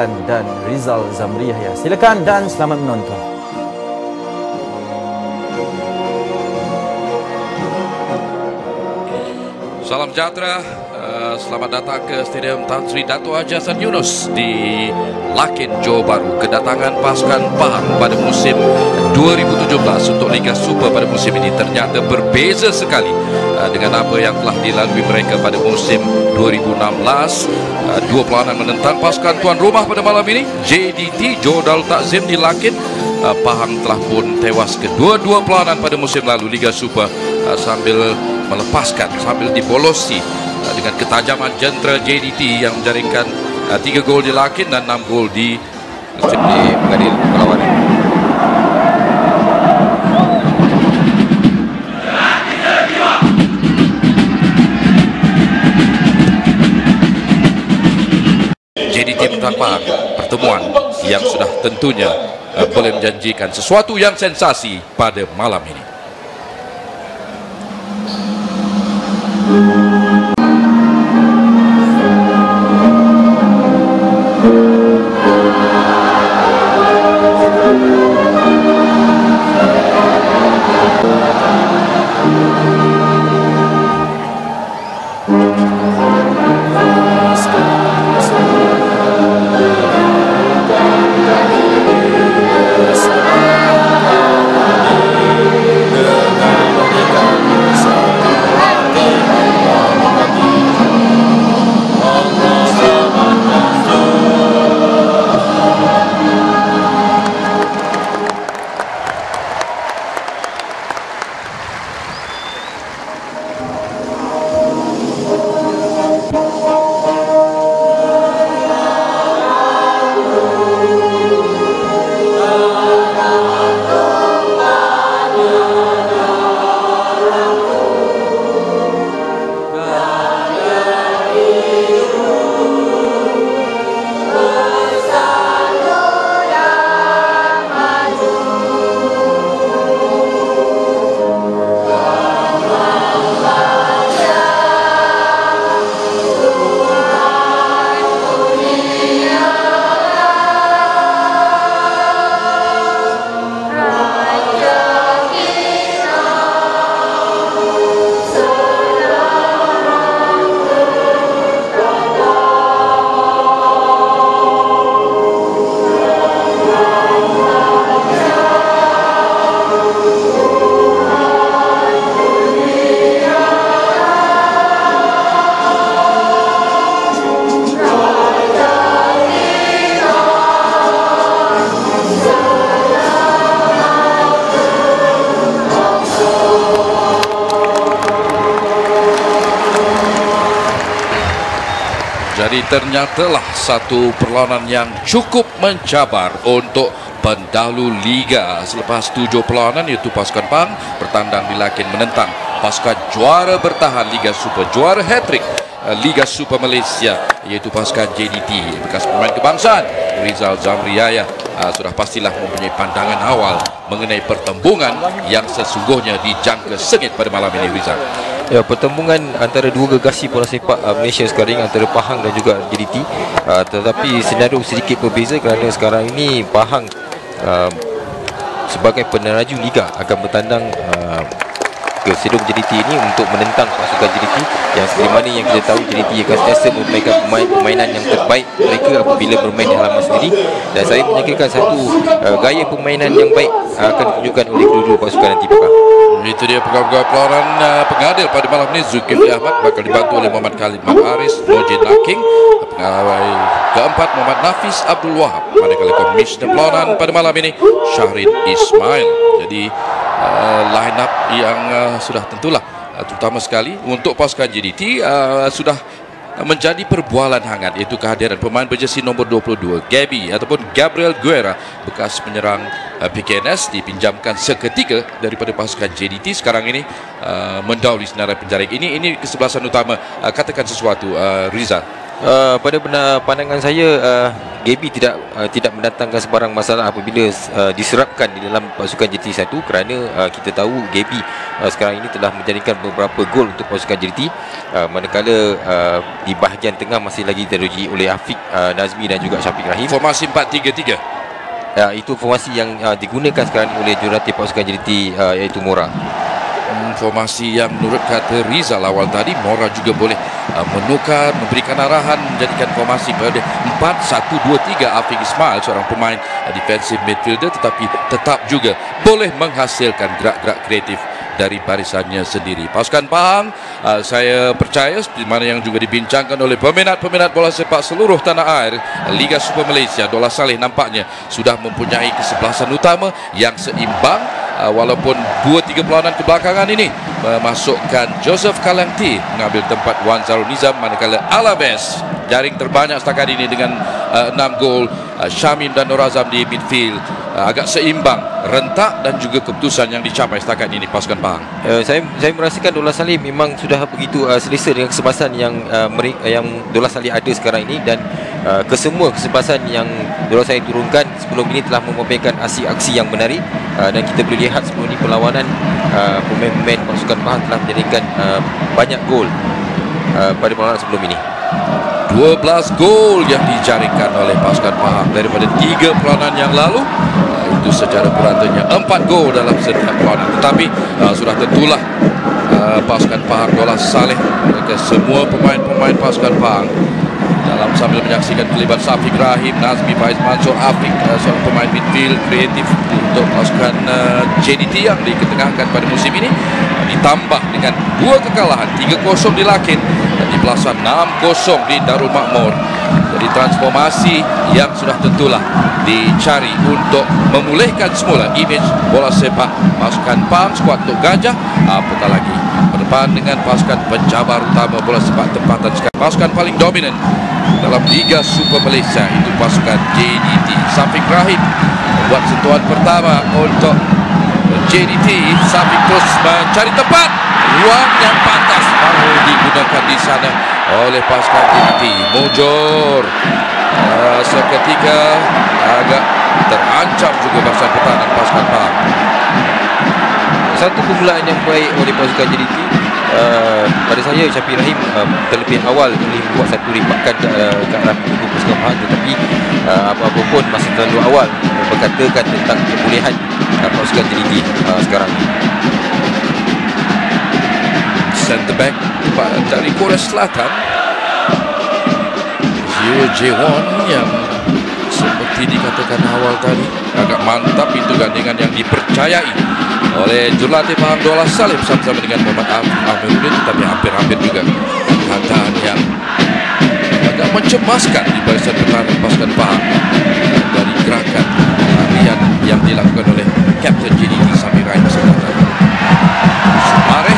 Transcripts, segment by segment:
dan Rizal Zamri Yahya. Silakan dan selamat menonton. Salam sejahtera, selamat datang ke Stadium Tan Sri Dato' Haji Hassan Yunus di Lakin, Johor Bahru. Kedatangan pasukan Pahang pada musim 2017 untuk Liga Super pada musim ini ternyata berbeza sekali dengan apa yang telah dilalui mereka pada musim 2016. Dua pelawanan menentang pasukan tuan rumah pada malam ini, JDT Johor Darul Takzim di Lakin. Pahang telah pun tewas kedua-dua pelawanan pada musim lalu Liga Super sambil dibolosi dengan ketajaman jentera JDT yang menjaringkan 3 gol di Lakin dan 6 gol di pengadil perlawanan. JDT menentang Pahang, pertemuan yang sudah tentunya boleh menjanjikan sesuatu yang sensasi pada malam ini. Jadi ternyatalah satu perlawanan yang cukup mencabar untuk pendahulu Liga. Selepas 7 perlawanan, iaitu pasukan Pahang bertandang di Lakin menentang pasukan juara bertahan Liga Super, juara hat-trick Liga Super Malaysia, iaitu pasukan JDT. Bekas pemain kebangsaan Rizal Zamri Yahya sudah pastilah mempunyai pandangan awal mengenai pertembungan yang sesungguhnya dijangka sengit pada malam ini, Rizal. Ya, pertembungan antara dua gegasi bola sepak Malaysia sekarang, antara Pahang dan juga JDT, tetapi senario sedikit berbeza kerana sekarang ini Pahang sebagai peneraju Liga akan bertandang ke stadium JDT ini untuk menentang pasukan JDT yang seperti mana yang kita tahu, JDT akan sentiasa memainkan permainan yang terbaik mereka apabila bermain di halaman sendiri, dan saya menyangkakan satu gaya permainan yang baik akan ditunjukkan oleh kedua-dua pasukan nanti, Pak. Itu dia pegawai pelawanan pengadil pada malam ini. Zulkifli Ahmad bakal dibantu oleh Muhammad Khalid Makaris, Nojin Laking. Pegawai keempat Muhammad Nafis Abdul Wahab. Manakala komisioner pelawanan pada malam ini Syahrin Ismail. Jadi line up yang sudah tentulah terutama sekali untuk pasukan JDT sudah menjadi perbualan hangat, iaitu kehadiran pemain berjersey nombor 22 Gabriel Guerra, bekas penyerang PKNS, dipinjamkan seketika daripada pasukan JDT. Sekarang ini mendahului senarai penjaring. Ini kesebelasan utama. Katakan sesuatu, Rizal. Pada pandangan saya, Gaby tidak mendatangkan sebarang masalah apabila diserapkan di dalam pasukan JT1, kerana kita tahu Gaby sekarang ini telah menjadikan beberapa gol untuk pasukan JT, manakala di bahagian tengah masih lagi teruji oleh Afiq Nazmi dan juga Syafiq Rahim. Formasi 4-3-3. Itu formasi yang digunakan sekarang oleh jurulatih pasukan JT, iaitu Mora. Formasi yang menurut kata Rizal awal tadi, Mora juga boleh menukar, memberikan arahan, menjadikan formasi pada 4-1-2-3. Afiq Ismail seorang pemain defensive midfielder, tetapi tetap juga boleh menghasilkan gerak-gerak kreatif dari barisannya sendiri. Pasukan Pahang, saya percaya seperti mana yang juga dibincangkan oleh peminat-peminat bola sepak seluruh tanah air, Liga Super Malaysia, Dollah Saleh nampaknya sudah mempunyai kesebelasan utama yang seimbang, walaupun 2-3 perlawanan kebelakangan ini memasukkan Joseph Kalangti mengambil tempat Wan Zarul Nizam, manakala Alaves jaring terbanyak setakat ini dengan 6 gol. Syamim dan Nur Azam di midfield agak seimbang, rentak, dan juga keputusan yang dicapai setakat ini pasukan Pahang. Saya merasakan Dollah Saleh memang sudah begitu selesa dengan kesebelasan yang Dollah Saleh ada sekarang ini, dan kesemua kesebelasan yang Dollah Saleh turunkan sebelum ini telah memamerkan aksi-aksi yang menarik, dan kita boleh lihat sebelum ini perlawanan pemain-pemain pasukan Pahang telah menjadikan banyak gol pada perlawanan sebelum ini. 12 gol yang dijaringkan oleh pasukan Pahang daripada 3 perlawanan yang lalu. Itu secara puratanya 4 gol dalam setiap perlawanan. Tetapi sudah tentulah pasukan Pahang, Dollah Saleh, mereka semua pemain-pemain pasukan Pahang dalam sambil menyaksikan kelibat Syafiq Rahim, Nazmi, Faiz Mansur, Afiq, seorang pemain midfield kreatif untuk pasukan JDT yang diketengahkan pada musim ini, ditambah dengan 2 kekalahan, 3-0 di Lakin dan di Plaza 6-0 di Darul Makmur. Jadi transformasi yang sudah tentulah dicari untuk memulihkan semula imej bola sepak pasukan Pahang, skuad Tok Gajah, apatah lagi berdepan dengan pasukan pencabar utama bola sepak tempatan sekarang. Pasukan paling dominan dalam Liga Super Malaysia itu pasukan JDT. Syafiq Rahim membuat sentuhan pertama untuk JDT. Syafiq terus mencari tempat, ruang yang pantas baru digunakan di sana oleh pasukan JDT. Mujur seketika agak terancam juga barisan pertahanan pasukan Pahang. Satu permulaan yang baik oleh pasukan JDT. Pada saya, Syafiq Rahim terlebih awal boleh buat satu rimpakan ke arah tubuh pasukan Pahang, tetapi apa-apa pun masih terlalu awal berkatakan tentang kemuliaan pasukan JDT sekarang. Centre back dari Korea Selatan, Zio Jaewon, yang seperti dikatakan awal tadi agak mantap itu gandingan yang dipercayai oleh jurulatih Pahang Dollah Saleh bersama-sama dengan Muhammad Amiruddin, tetapi hampir-hampir juga keadaan yang agak mencemaskan di barisan pertahanan pasukan Pahang dari gerakan larian yang dilakukan oleh Kapten JDT Syafiq Rahim sebentar. Sumareh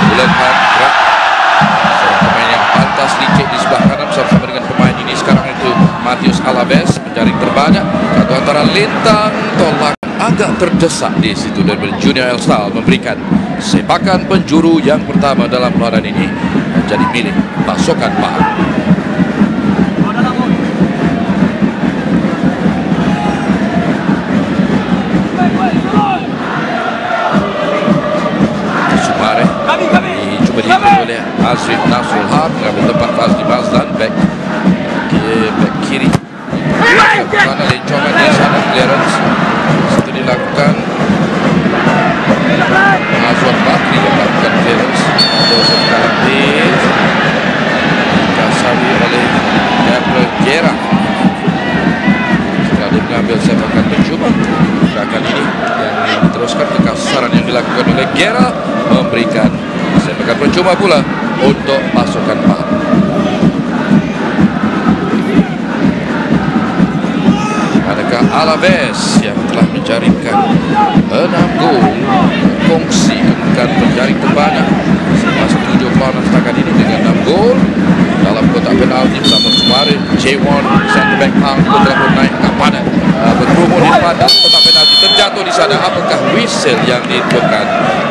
bulankan gerak seorang pemain yang pantas licik di sebelah kanan bersama-sama dengan pemain ini sekarang itu Matius Alaves menjaring terbanyak, satu antara lintang tolak agak terdesak di situ, dan Junior Elstal memberikan sepakan penjuru yang pertama dalam perlawanan ini menjadi milik pasukan Pahang. Sumareh dicuba dihindari oleh Azrif Nasrul Haq, mengambil tempat Fazli Mazlan, back kiri. Sana lencongan di sana, clearance itu dilakukan Azwar Bakri yang melakukan clearance. Joseph Kalangti dikasawi oleh Gabriel Gera. Setelah dia mengambil sepakan pencuba, gerakan ini yang diteruskan kekasaran yang dilakukan oleh Gera memberikan sepakan pencuba pula untuk pasukan Pahang. Alaves yang telah menjaringkan 6 gol, kongsi dengan penjaring terbanyak selepas 7 perlawanan setakat ini dengan 6 gol dalam kotak penalti bersama Sumareh. Jaewon, centre back Pahang, itu telah pun naik ke padan, berkerumun di depan kotak penalti, terjatuh di sana. Apakah whistle yang ditiupkan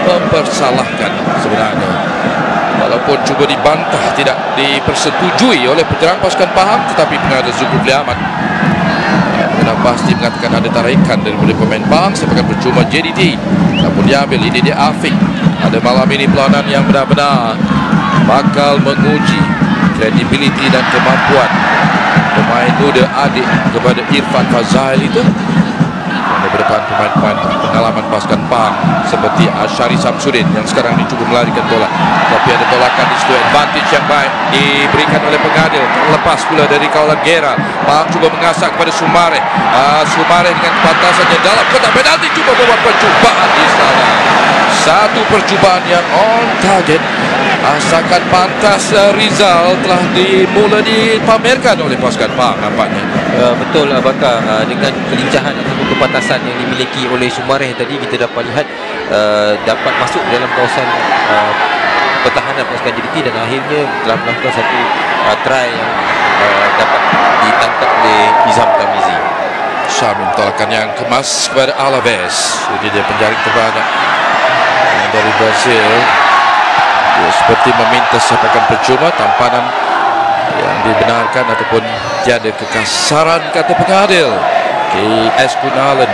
mempersalahkan sebenarnya walaupun cuba dibantah, tidak dipersetujui oleh penyerang pasukan Pahang, tetapi pengadil Zulkifli Ahmad sudah pasti mengatakan ada tarikan daripada pemain Pahang. Sepakan percuma JDT, namun diambil. Ini dia Afiq. Ada malam ini perlawanan yang benar-benar bakal menguji kredibiliti dan kemampuan pemain muda adik kepada Irfan Fazail itu. Di depan pemain-pemain pengalaman pasukan Pahang seperti Asyari Samsudin yang sekarang dicuba melarikan bola, tapi ada tolakan di situ. Advantage yang baik diberikan oleh pengadil, terlepas pula dari kawalan Gera. Pahang cuba mengasak kepada Sumare. Sumare dengan pantasannya dalam kotak penalti, cuba membuat percubaan di sana. Satu percubaan yang on target. Asakan pantas Rizal telah dimula dipamerkan oleh pasukan Pahang nampaknya. Betul Bakar, dengan kelincahan ataupun kepantasan yang dimiliki oleh Sumareh tadi, kita dapat lihat dapat masuk dalam kawasan pertahanan pasukan JDT dan akhirnya telah melakukan satu try yang dapat ditangkap oleh Izam Tamizi. Syamim tolakan yang kemas kepada Alaves. Ini dia penjaring terbanyak dari Brazil. Dia seperti meminta sepakan percuma, tampanan yang dibenarkan ataupun tiada kekasaran, kata pengadil. KS Kunalen,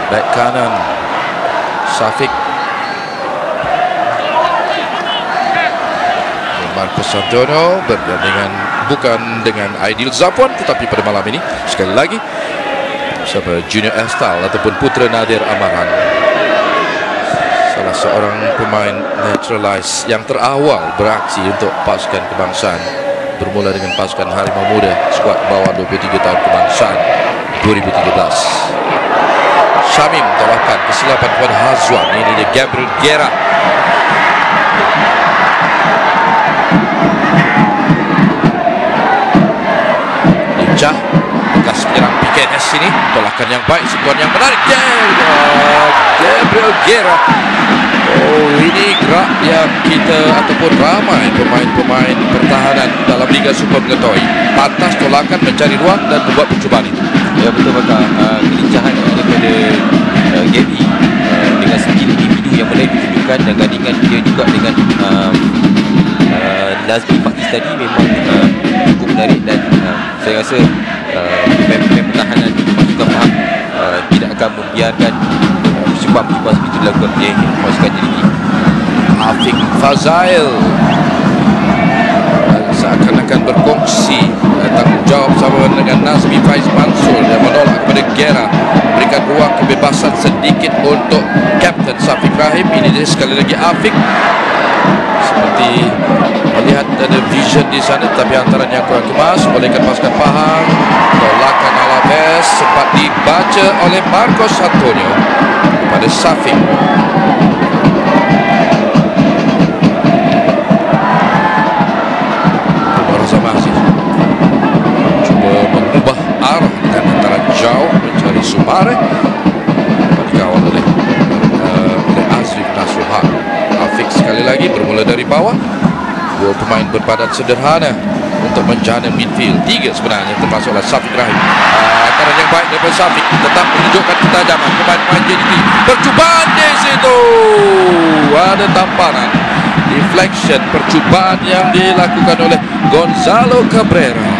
back kanan Syafiq. Marcos Antonio bergandingan bukan dengan Aidil Zafwan, tetapi pada malam ini sekali lagi bersama Junior Estal ataupun Putra Nadir Amaran, salah seorang pemain naturalized yang terawal beraksi untuk pasukan kebangsaan, bermula dengan pasukan Harimau Muda skuad bawah 23 tahun kebangsaan 2013. Syamim tolakan kesilapan kepada Hazwan. Ini dia Gabriel Gera. Lincah bekas penyerang PKNS ini, tolakan yang baik, sentuhan yang menarik. Gabriel Gera. Oh, ini gerak yang kita ataupun ramai pemain-pemain pertahanan dalam Liga Super mengetahui. Pantas tolakan, mencari ruang dan membuat percubaan itu. Ya, betul Bakar. Kelincahan daripada Gaby dengan skill individu yang boleh ditunjukkan dan gandingan dia juga dengan Nazmi Faiz tadi memang cukup menarik, dan saya rasa pemain-pemain pertahanan pasukan Pahang tidak akan membiarkan percubaan-percubaan seperti itu dilakukan oleh pasukan JDT. Afiq Fazail seakan-akan berkongsi tanggungjawab sama dengan Nazmi Faiz Mansur yang menolak kepada Gera, berikan ruang kebebasan sedikit untuk Kapten Syafiq Rahim. Ini dia sekali lagi Afiq, seperti melihat ada vision di sana, tapi antaranya kurang kemas. Bolehkan pasukan Pahang. Tolakan Alaves sempat dibaca oleh Marcos Antonio kepada Syafiq. Cuba mengubah arah dengan antara jauh mencari Sumare, dikawal oleh Azrif Nasuha. Afiq sekali lagi bermula dari bawah. Dua pemain berbadan sederhana untuk menjana midfield. Tiga sebenarnya termasuklah Syafiq Rahim. Antara yang baik daripada Syafiq, tetap menunjukkan ketajaman pemain-pemain JDT. Percubaan di situ, ada tamparan deflection, percubaan yang dilakukan oleh Gonzalo Cabrera.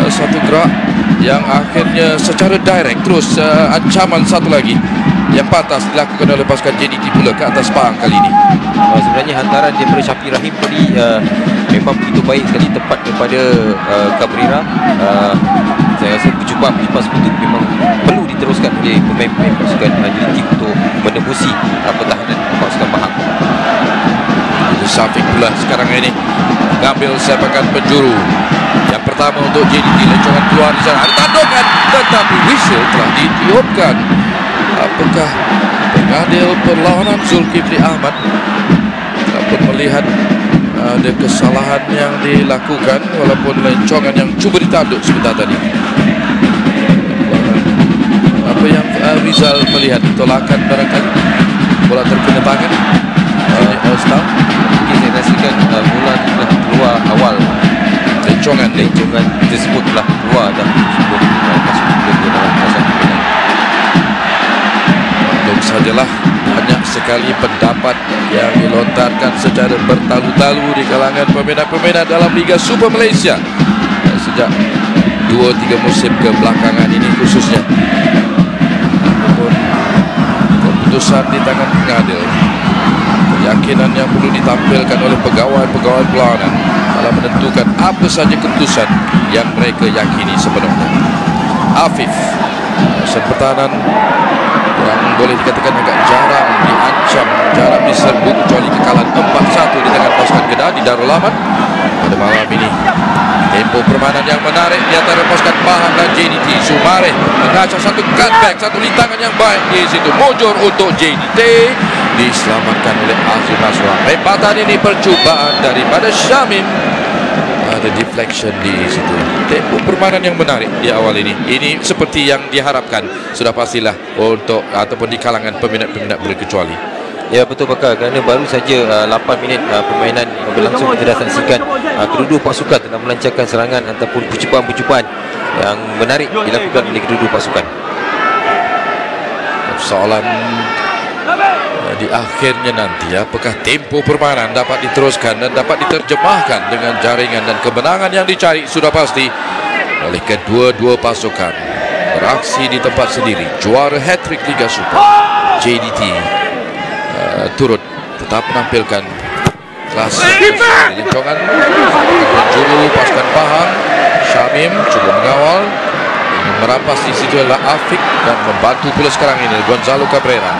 Satu gerak yang akhirnya secara direct terus ancaman satu lagi yang pantas dilakukan oleh pasukan JDT pula ke atas Pahang kali ini. Sebenarnya hantaran daripada Syafiq Rahim tadi memang begitu baik sekali, tepat daripada Cabrera. Saya rasa percubaan seperti itu memang perlu diteruskan oleh pemain-pemain pasukan JDT untuk menembusi pertahanan pasukan Pahang. Syafiq pula sekarang ini mengambil sepakan penjuru. Yang pertama untuk JDT, lencongan keluar di sana, ada tandungan, tetapi whistle telah ditiupkan. Apakah pengadil perlawanan Zulkifli Ahmad dapat melihat ada kesalahan yang dilakukan walaupun lencongan yang cuba ditanduk sebentar tadi? Apa yang Rizal melihat? Tolakan barangkali, bola terkena tangan Elstal. Saya rasakan bola telah keluar awal, lencongan tersebut telah keluar dan sebelum masuk ke dalam kawasan permainan. Belum sajalah banyak sekali pendapat yang dilontarkan secara bertalu-talu di kalangan peminat-peminat dalam Liga Super Malaysia sejak 2-3 musim kebelakangan ini khususnya. Namun keputusan di tangan pengadil, keyakinan yang perlu ditampilkan oleh pegawai-pegawai berlawanan dalam menentukan apa saja keputusan yang mereka yakini sepenuhnya. Afif, kawasan pertahanan yang boleh dikatakan agak jarang diancam, jarang diserbu kecuali kekalahan 4-1 di tangan pasukan Kedah di Darul Aman pada malam ini. Tempo permainan yang menarik di antara pasukan Pahang dan JDT. Sumare mengacau satu cutback, satu lintangan yang baik di situ. Mojor untuk JDT, diselamatkan oleh Azri Nasrullah. Rebatan ini percubaan daripada Syamim. Ada deflection di situ. Tempo permainan yang menarik di awal ini. Ini seperti yang diharapkan sudah pastilah untuk ataupun di kalangan peminat-peminat berkecuali. Ya, betul Pakar, kerana baru saja 8 minit permainan berlangsung, kita dah saksikan kedua-dua pasukan telah melancarkan serangan ataupun percubaan-percubaan yang menarik dilakukan oleh kedua-dua pasukan. Soalan di akhirnya nanti, apakah tempo permainan dapat diteruskan dan dapat diterjemahkan dengan jaringan, dan kemenangan yang dicari sudah pasti oleh kedua-dua pasukan. Beraksi di tempat sendiri, juara hat-trick Liga Super JDT turut tetap menampilkan kelas lincongan. Penjuru pasukan Pahang Syamim cuba mengawal, merampas di situ adalah Afiq, dan membantu pula sekarang ini Gonzalo Cabrera.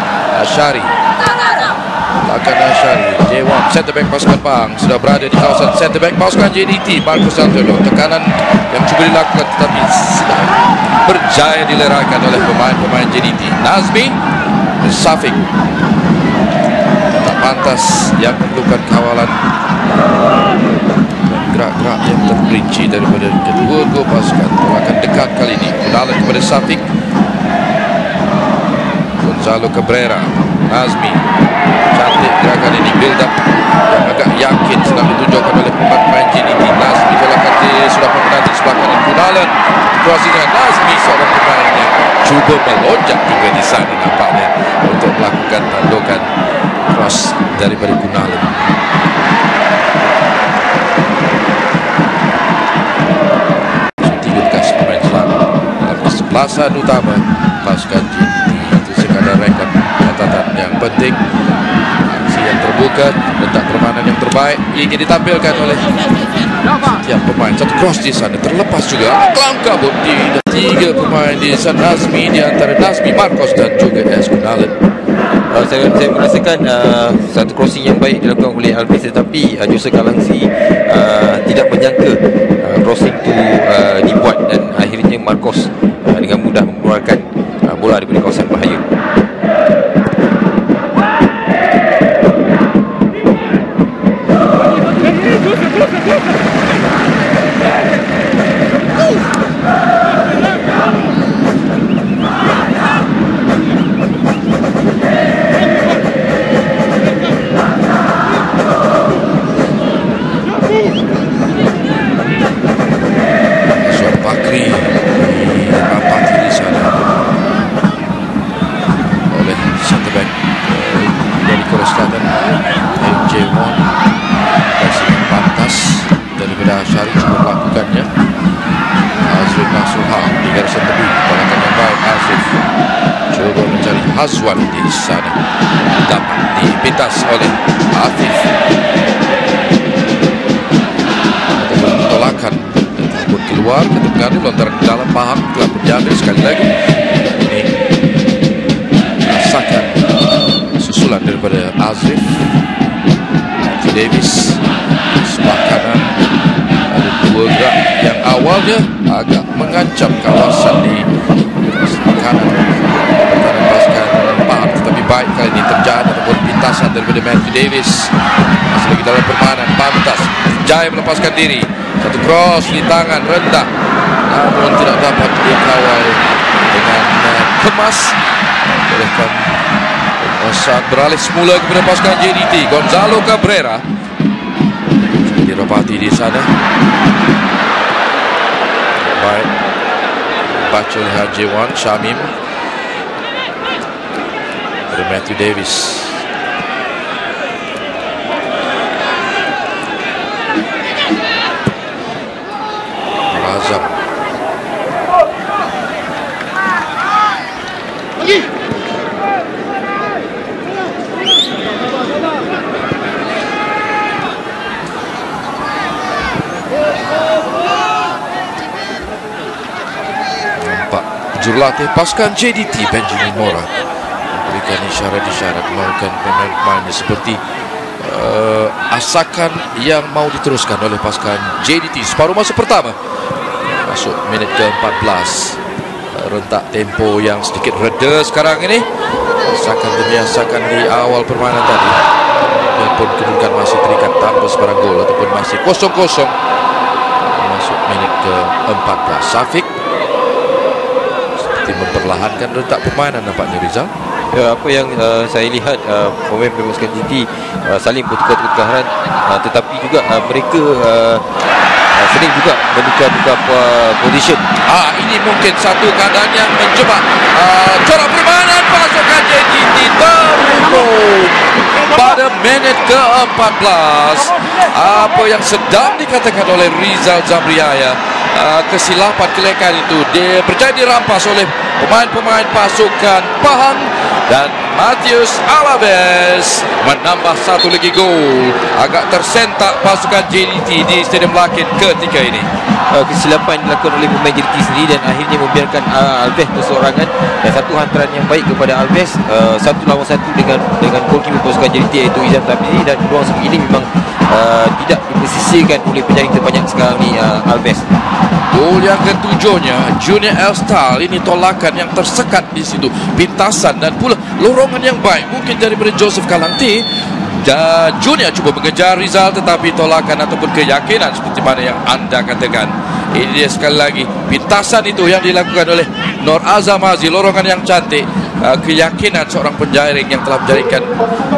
Asyari, belakang Asyari, J1 center back pasukan Pahang sudah berada di kawasan center back pasukan JDT. Marcus Antonio, tekanan yang cuba dilakukan tetapi berjaya dilerakan oleh pemain-pemain JDT. Nazmi Safiq tak pantas yang memerlukan kawalan dan gerak-gerak yang terperinci daripada kedua-dua pasukan. Akan dekat kali ini Kunalan kepada Safiq, Gonzalo Cabrera, Nazmi. Cantik gerakan ini, build up yang agak yakin sedang ditunjukkan oleh pemain JDT. Nazmi tolak kaki, sudah mengenali sebelah kanan Kunalan. Crossing dengan Nazmi, seorang pemain yang cuba melonjak juga di sana nampaknya untuk melakukan tandukan cross daripada Kunalan. Tiga bekas pemain selama dalam kesebelasan utama pasukan JDT. Itu sekadar rekod catatan yang penting. Aksi yang terbuka, letak permainan yang terbaik ingin ditampilkan oleh setiap pemain. Satu cross di sana terlepas juga, kelam kabut di tiga pemain di sana. Nazmi di antara Nazmi, Marcos dan juga S. Kunalan. Saya merasakan satu crossing yang baik dilakukan oleh Alvis, tetapi Joseph Kalangsi tidak menyangka crossing itu dibuat, dan akhirnya Marcos dengan mudah mengeluarkan bola daripada kawasan bahaya. Syarif cuba melakukannya. Azri Nasrullah di garisan tepi, balakan yang baik. Azri cuba mencari Hazwan di sana, dapat dipintas oleh Afif. Ataupun tolakan ataupun keluar ketika lontaran ke dalam. Pahang telah menjamin sekali lagi. Ini rasakan susulan daripada Azri Davis sebelah kanan. Dua gerak yang awalnya agak mengancam kawasan di kanan pertahanan pasukan Pahang, tetapi baik kali ini terjadi ataupun pintasan daripada Matthew Davis. Masih lagi dalam permainan, pantas jaya melepaskan diri. Satu cross di tangan rendah, namun tidak dapat dikawal dengan kemas. Bolehkan saat beralih semula kepada pasukan JDT. Gonzalo Cabrera diropati di sana. Baik, baca oleh J1 Syamim. dari Matthew Davis. Razam. Jurulatih pasukan JDT Benjamin Mora memberikan isyarat-isyarat melakukan pemain-pemainnya seperti asakan yang mau diteruskan oleh pasukan JDT separuh masa pertama. Masuk minit ke-14, rentak tempo yang sedikit reda sekarang ini. Asakan demi asakan di awal permainan tadi, walaupun kedudukan masih terikat tanpa sebarang gol ataupun masih 0-0. Masuk minit ke-14, Syafiq memperlahankan rentak permainan nampaknya, Rizal. Ya, apa yang saya lihat pemain pasukan JDT saling bertukar-tukaran, tetapi juga mereka sering juga bertukar-tukar position. Ini mungkin satu keadaan yang menjebak corak permainan pasukan JDT terhukum pada minit ke-14. Apa yang sedang dikatakan oleh Rizal Zamriaya, kesilapan kelekan itu dia berjaya dirampas oleh pemain-pemain pasukan Pahang, dan Matius Alaves menambah satu lagi gol. Agak tersentak pasukan JDT di Stadium Lakin ketika ini. Kesilapan dilakukan oleh pemain JDT sendiri dan akhirnya membiarkan Alves berseorangan, dan satu hantaran yang baik kepada Alves, 1-1 dengan goalkeeper pasukan JDT iaitu Izam Tabiri, dan peluang seperti ini memang tidak diposisikan oleh penjaring terbanyak sekarang ni, Alves. Gol yang ketujuhnya Junior Elstal, ini tolakan yang tersekat di situ, pintasan dan pula lorongan yang baik mungkin daripada Joseph Kalangti. Dan Junior cuba mengejar Rizal, tetapi tolakan ataupun keyakinan seperti mana yang anda katakan, ini dia sekali lagi pintasan itu yang dilakukan oleh Nur Azam Aziz, lorongan yang cantik, keyakinan seorang penjaring yang telah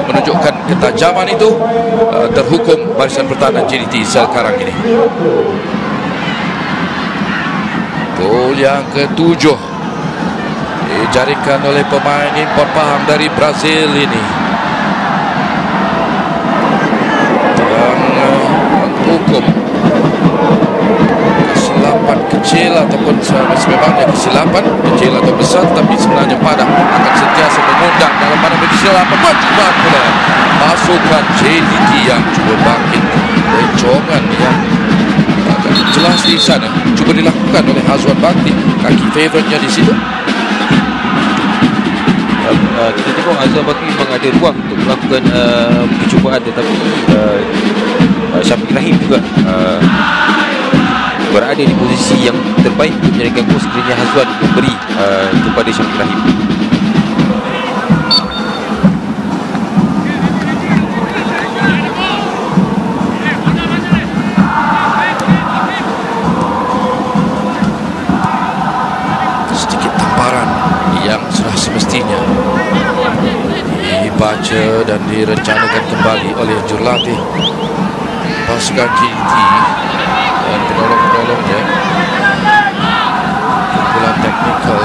menunjukkan ketajaman itu, terhukum barisan pertahanan JDT sekarang ini. Gol yang ketujuh dijaringkan oleh pemain import Pahang dari Brazil ini, yang menghukum kesilapan kecil ataupun sememangnya kesilapan kecil atau besar, tapi sebenarnya pada akan sentiasa mengundang dalam mana kesilapan berjuang pula pasukan JDT yang cuba bangkit. Rencongan yang jelas di sana cuba dilakukan oleh Hazwan Bakti, kaki favoritnya di situ. Kita tengok Hazwan Bakti memang ada ruang untuk melakukan percubaan, tetapi Syafiq Rahim juga berada di posisi yang terbaik untuk menjadikan gol sekiranya Hazwan memberi kepada Syafiq Rahim. Semestinya dibaca dan direncanakan kembali oleh jurulatih pasukan JDT dan penolong-penolongnya. Kumpulan teknikal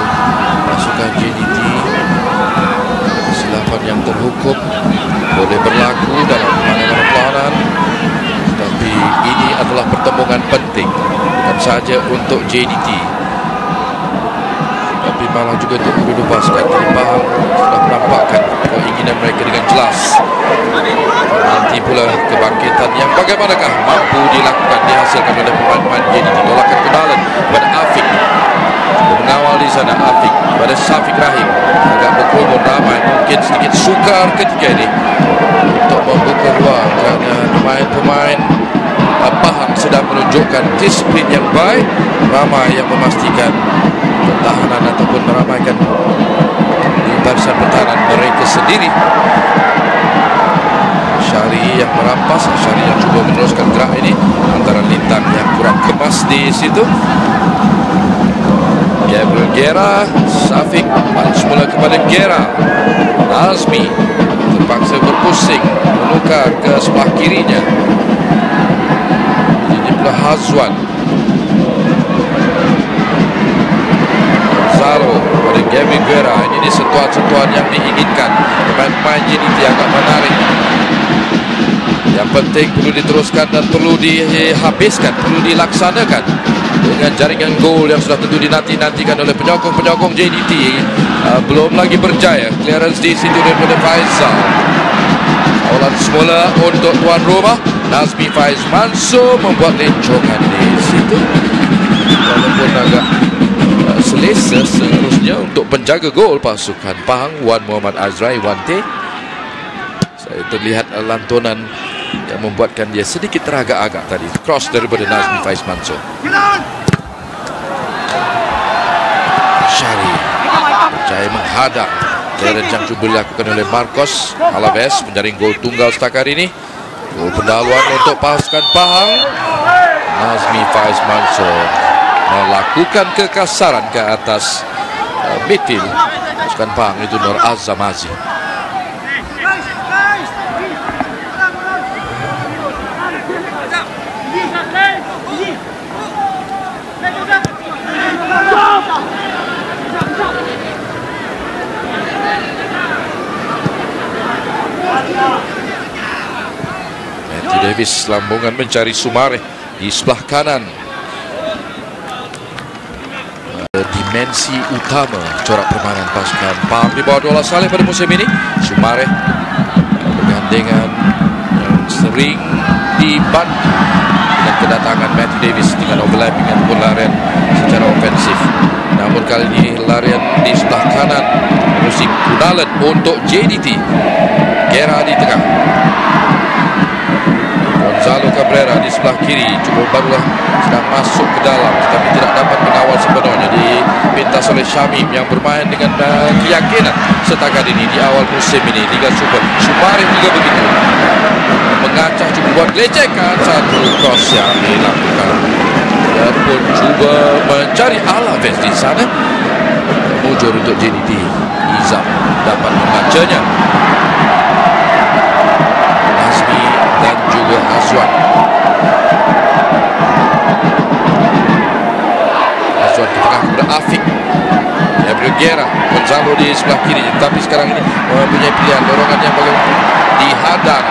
pasukan JDT, kesilapan yang terhukum boleh berlaku dalam mana-mana pelawanan, tapi ini adalah pertembungan penting bukan sahaja untuk JDT, tapi malah juga untuk penduduk pasukan Pahang sudah menampakkan keinginan mereka dengan jelas. Nanti pula kebangkitan yang bagaimanakah mampu dilakukan dihasilkan oleh pemain-pemain JDT. Tolakan kenalan pada Afiq, mengawal di sana Afiq pada Syafiq Rahim, agak berkerumun ramai, mungkin sedikit sukar ketika ini untuk membuka ruang kerana pemain-pemain Pahang sedang menunjukkan disiplin yang baik. Ramai yang memastikan pertahanan ataupun meramaikan di barisan pertahanan mereka sendiri. Syari yang merampas, Syari yang cuba meneruskan gerak ini antara Lintang yang kurang kemas di situ. Gabriel Gera, Syafiq balik semula kepada Gera. Azmi terpaksa berpusing menukar ke sebelah kirinya. Ini pula Hazwan. Zaro pada Gabriel Gera. Ini sentuhan-sentuhan yang diinginkan pemain-pemain JDT agak menarik. Yang penting perlu diteruskan dan perlu dihabiskan, perlu dilaksanakan dengan jaringan gol yang sudah tentu dinanti-nantikan oleh penyokong-penyokong JDT. Belum lagi berjaya. Clearance di situ daripada Faizal. Awalan semula untuk tuan rumah. Nazmi Faiz Mansur membuat lencongan di situ. Walaupun agak selesa seterusnya untuk penjaga gol pasukan Pahang, Wan Muhammad Azrai Wante. Saya terlihat lantunan yang membuatkan dia sedikit teragak-agak tadi. Cross daripada Nazmi Faiz Mansur. Syari berjaya menghadang. Clearance yang cuba dilakukan oleh Marcos Alaves menjaring gol tunggal setakat ini. Gol pendahuluan untuk pasukan Pahang. Nazmi Faiz Mansur melakukan kekasaran ke atas midfield pasukan Pahang itu Nur Azam Aziz. Matthew Davis lambungan mencari Sumare di sebelah kanan. Dimensi utama corak permainan pasukan Pahang di bawah Dola Saleh pada musim ini. Sumare bergandengan yang sering dibantu dengan kedatangan Matthew Davis dengan overlapping dan larian secara ofensif. Namun kali ini larian di sebelah kanan musim Kunalan untuk JDT. Gera di tengah. Gonzalo Cabrera di sebelah kiri. Cuba barulah sedang masuk ke dalam tetapi tidak dapat mengawal sepenuhnya. Dipintas oleh Syamim yang bermain dengan keyakinan setakat ini di awal musim ini Liga Super. Sumare juga begitu. Mengacah cuba buat gelecekkan satu cross yang dilakukan. Dan pun cuba mencari Alaves di sana. Mujur untuk JDT. Izam dapat membacanya. Nazmi dan juga Azwan. Azwan ke tengah kepada Afiq. Gabriel Guerra. Gonzalo di sebelah kiri. Tetapi sekarang ini mempunyai pilihan dorongan yang bagaimana dihadang.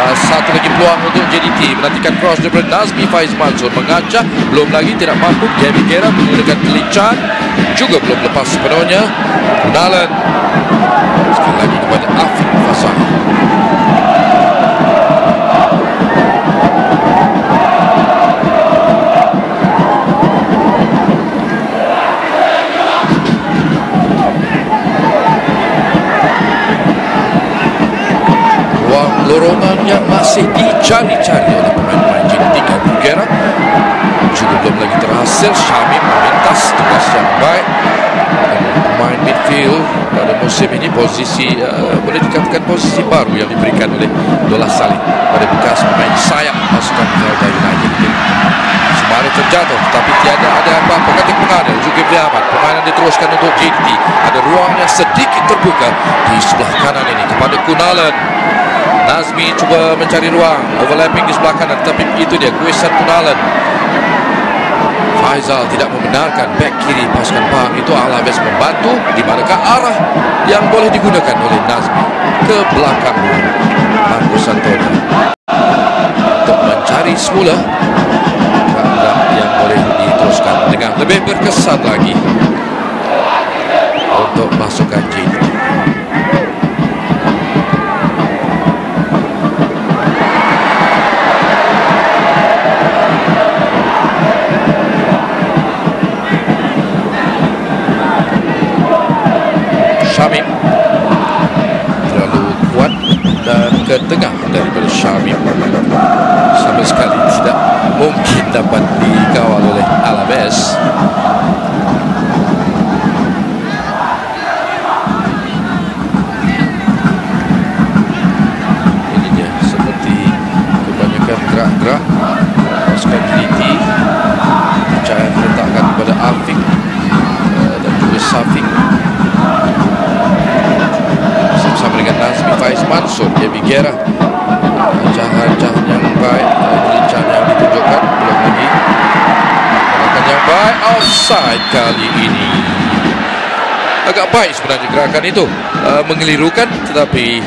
Satu lagi peluang untuk JDT. Menantikan cross daripada Nazmi Faiz Mansur. Mengacah. Belum lagi tidak mampu. Gabriel Guerra menggunakan kelincahan. Juga belum lepas sepenuhnya. Kunalan. Sekali lagi kepada Afiq Fasah. Lorongan yang masih dicari-cari oleh pemain-pemain JDT. Gabriel Guerra juga belum lagi terhasil. Syamim memintas tugas yang baik. Pemain midfield pada musim ini posisi boleh dikatakan posisi baru yang diberikan oleh Dola Saleh pada bekas pemain sayap pasukan Garuda United. Sumare terjatuh tetapi tiada ada apa-apa. Ketik pengadil juga Ahmad. Permainan diteruskan untuk JDT. Ada ruang yang sedikit terbuka di sebelah kanan ini kepada Kunalan. Nazmi cuba mencari ruang, overlapping di sebelah kanan, tapi itu dia kuisan Kunalan. Faizal tidak membenarkan back kiri pasukan Pahang itu. Alaves membantu. Di manakah arah yang boleh digunakan oleh Nazmi? Ke belakang Marcos Antonio untuk mencari semula yang boleh diteruskan dengan lebih berkesan lagi untuk pasukan JDT. Syamim terlalu kuat dan ke tengah daripada Syamim sama sekali tidak mungkin dapat dikawal oleh Alaves. Ini dia seperti kebanyakan gerak-gerak pasukan JDT. Percaya diletakkan kepada Afiq dan juga Safiq bersama dengan Nazmi Faiz Mansur. Gabriel Guerra. Jahan-jahan yang baik. Kelincahan yang ditunjukkan. Belum lagi gerakan yang baik. Offside kali ini. Agak baik sebenarnya gerakan itu, mengelirukan, tetapi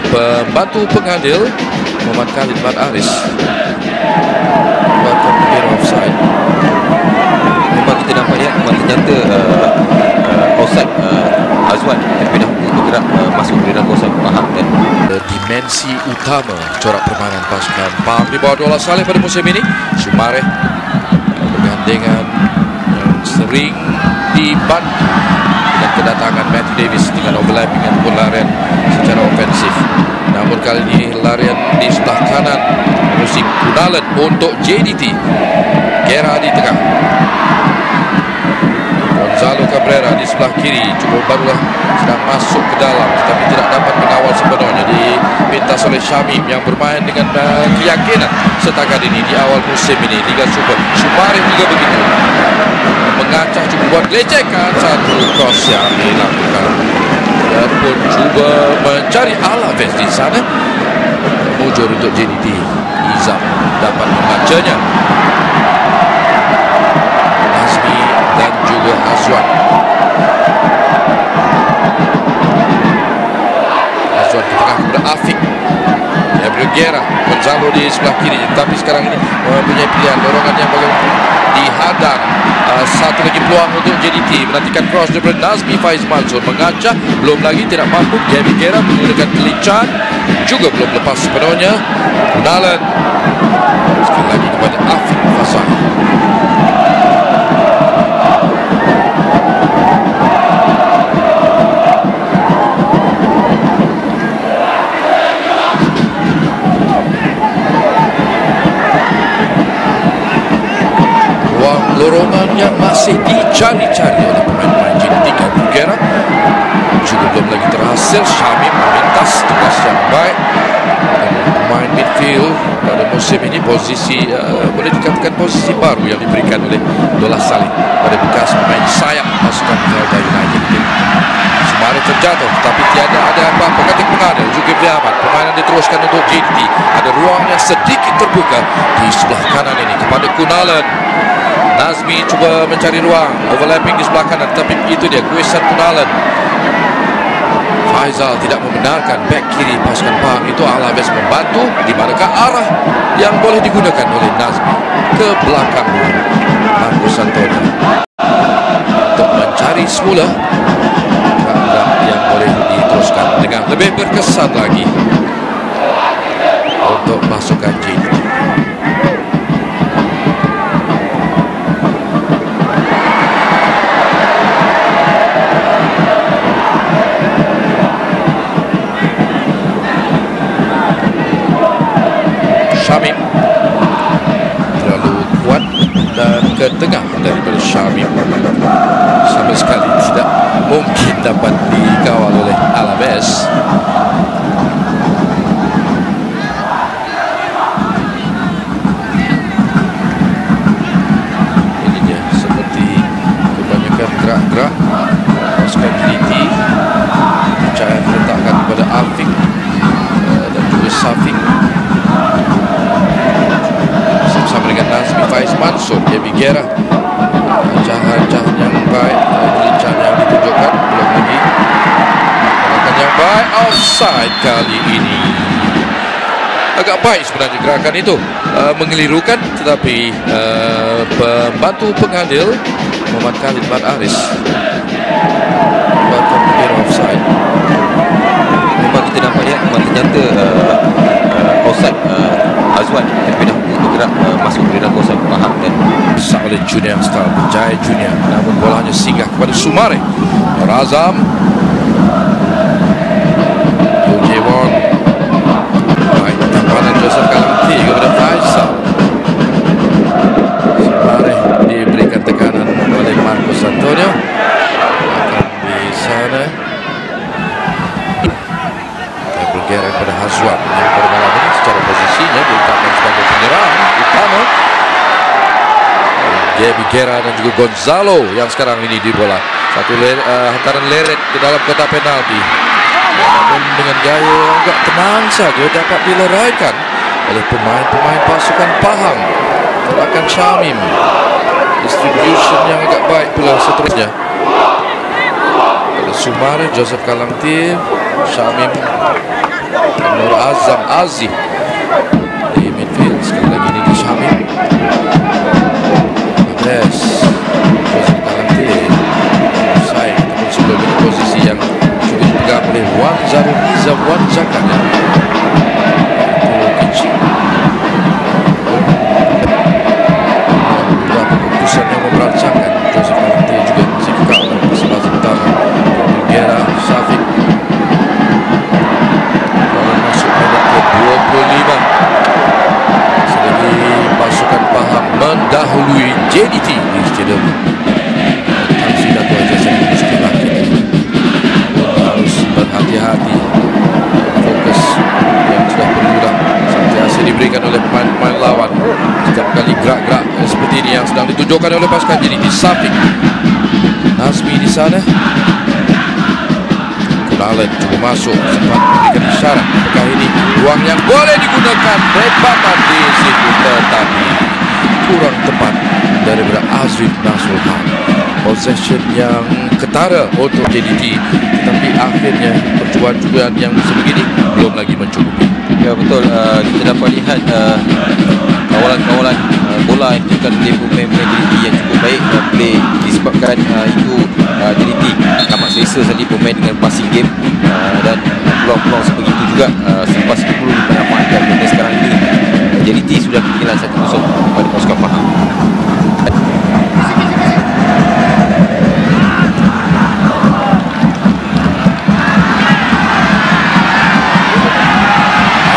pembantu pengadil Muhammad Khalid Mat Aris buatkan kira offside. Memang kita nampak ya, memang ternyata offside Azwan terlebih dahulu bergerak masuk di dalam kawasan Pahang dan dimensi utama corak permainan pasukan Pahang di bawah Dollah Saleh pada musim ini. Sumareh bergandengan yang sering dibantu dengan kedatangan Matthew Davis dengan overlapping dan pelarian secara ofensif. Namun kali ini larian di sebelah kanan musik Kunalan untuk JDT. Gera di tengah, Gonzalo Cabrera di sebelah kiri, cuba barulah sedang masuk ke dalam tetapi tidak dapat mengawal sepenuhnya, dipintas oleh Syamim yang bermain dengan keyakinan setakat ini di awal musim ini Liga Super. Sumareh juga begitu, mengacah cuba buat gelejekan, satu cross yang dilakukan dan pun cuba mencari Alaves di sana. Mujur untuk JDT, Izam dapat membacanya, Nazmi dan juga Azwan. Azwan ke tengah kepada Afiq, Gabriel Guerra, Gonzalo di sebelah kiri, tapi sekarang ini mempunyai pilihan dorongan yang bagaimana dihadang. Satu lagi peluang untuk JDT, menantikan cross daripada Nazmi Faiz Mansur, mengacah, belum lagi, tidak mampu. Gabriel Guerra menggunakan kelincahan, juga belum lepas sepenuhnya. Kunalan sekali lagi kepada Afiq Fasah. Lorongan yang masih dicari-cari oleh pemain-pemain JDT. Gabriel Guerra juga belum lagi terhasil. Syamim memintas, tugas yang baik. Dan pemain midfield pada musim ini posisi boleh dikatakan posisi baru yang diberikan oleh Dollah Saleh pada bekas pemain sayap pasukan Garuda United. Sumareh terjatuh tapi tiada ada apa-apa kata pengadil. Juga Ahmad, permainan diteruskan untuk JDT. Ada ruang yang sedikit terbuka di sebelah kanan ini kepada Kunalan. Nazmi cuba mencari ruang, overlapping di sebelah kanan, tapi itu dia kuisan Kunalan. Faizal tidak membenarkan back kiri pasukan Pahang itu. Alaves membantu, di manakah arah yang boleh digunakan oleh Nazmi ke belakang Marcos Antonio untuk mencari semula yang boleh diteruskan dengan lebih berkesan lagi untuk pasukan JDT. Syamim terlalu kuat dan ke tengah daripada Syamim sama sekali tidak mungkin dapat dikawal oleh Alaves. Ini dia seperti kebanyakan gerak-gerak pasukan JDT. Percaya diletakkan kepada Afiq dan juga Safiq bersama dengan Nazmi Faiz Mansur. Gabriel Guerra, pecahan-pecahan yang baik, kelincahan yang ditunjukkan, belum lagi gerakan yang baik. Offside kali ini. Agak baik sebenarnya gerakan itu, mengelirukan, tetapi pembantu pengadil Muhammad Khalid Mat Aris buatkan kira offside. memang kita nampak ya, memang ternyata offside Azwan terlebih dahulu bergerak masuk di dalam kawasan Pahang dan disak oleh Junior Star Berjaya Junior, namun bolanya singgah kepada Sumareh. Razam Jewon, baik tampanan Joseph Kalamti kepada Faisal. Sumareh diberikan tekanan oleh Marcos Antonio, akan di sana bergerak pada Hazwan yang pada malam ini secara posisinya diletakkan sebagai penyerang utama. Gabriel Guerra dan juga Gonzalo yang sekarang ini di bola. Satu hantaran leret ke dalam kotak penalti. Namun dengan gaya yang agak tenang saja dapat dileraikan oleh pemain-pemain pasukan Pahang. Gerakan Syamim, distribution yang agak baik pula seterusnya. Sumare, Joseph Kalangtir, Syamim, Nur Azam Aziz di midfield. Sekali lagi ini di Syamim. Yes, Joseph Kalangtir saya ataupun sebelum posisi yang sudah dipegang oleh Wan Zarul Nizam Wan Zakat. Itu kecil. Beberapa keputusan yang memerancangkan Joseph Kalangtir juga masih kekal dalam perselisihan utama. Gera Syafiq kalau masuk menit ke-25. Selagi pasukan Pahang mendahului JDT di stadium Tansi Dato' Haji Hassan Yunus harus berhati-hati. Fokus yang sudah berulang sentiasa diberikan oleh pemain-pemain lawan. Setiap kali gerak-gerak seperti ini yang sedang ditunjukkan oleh pasukan JDT. Syafiq, Nazmi di sana. Kunalan cuba masuk, sempat memberikan isyarat. Apakah ini ruang yang boleh digunakan? Rebatan di situ tetapi kurang tepat daripada Azrif Nasrullah. Possession yang ketara untuk JDT, tetapi akhirnya percubaan-percubaan yang sebegini belum lagi mencukupi. Ya betul, kita dapat lihat kawalan-kawalan bola yang diberikan oleh pemain-pemain JDT yang cukup baik boleh disebabkan itu JDT amat selesa sekali bermain dengan passing game dan peluang-peluang sebegitu juga selepas itu perlu dimanfaatkan. Dan sekarang ini JDT sudah ketinggalan 1-0 pada pasukan Pahang.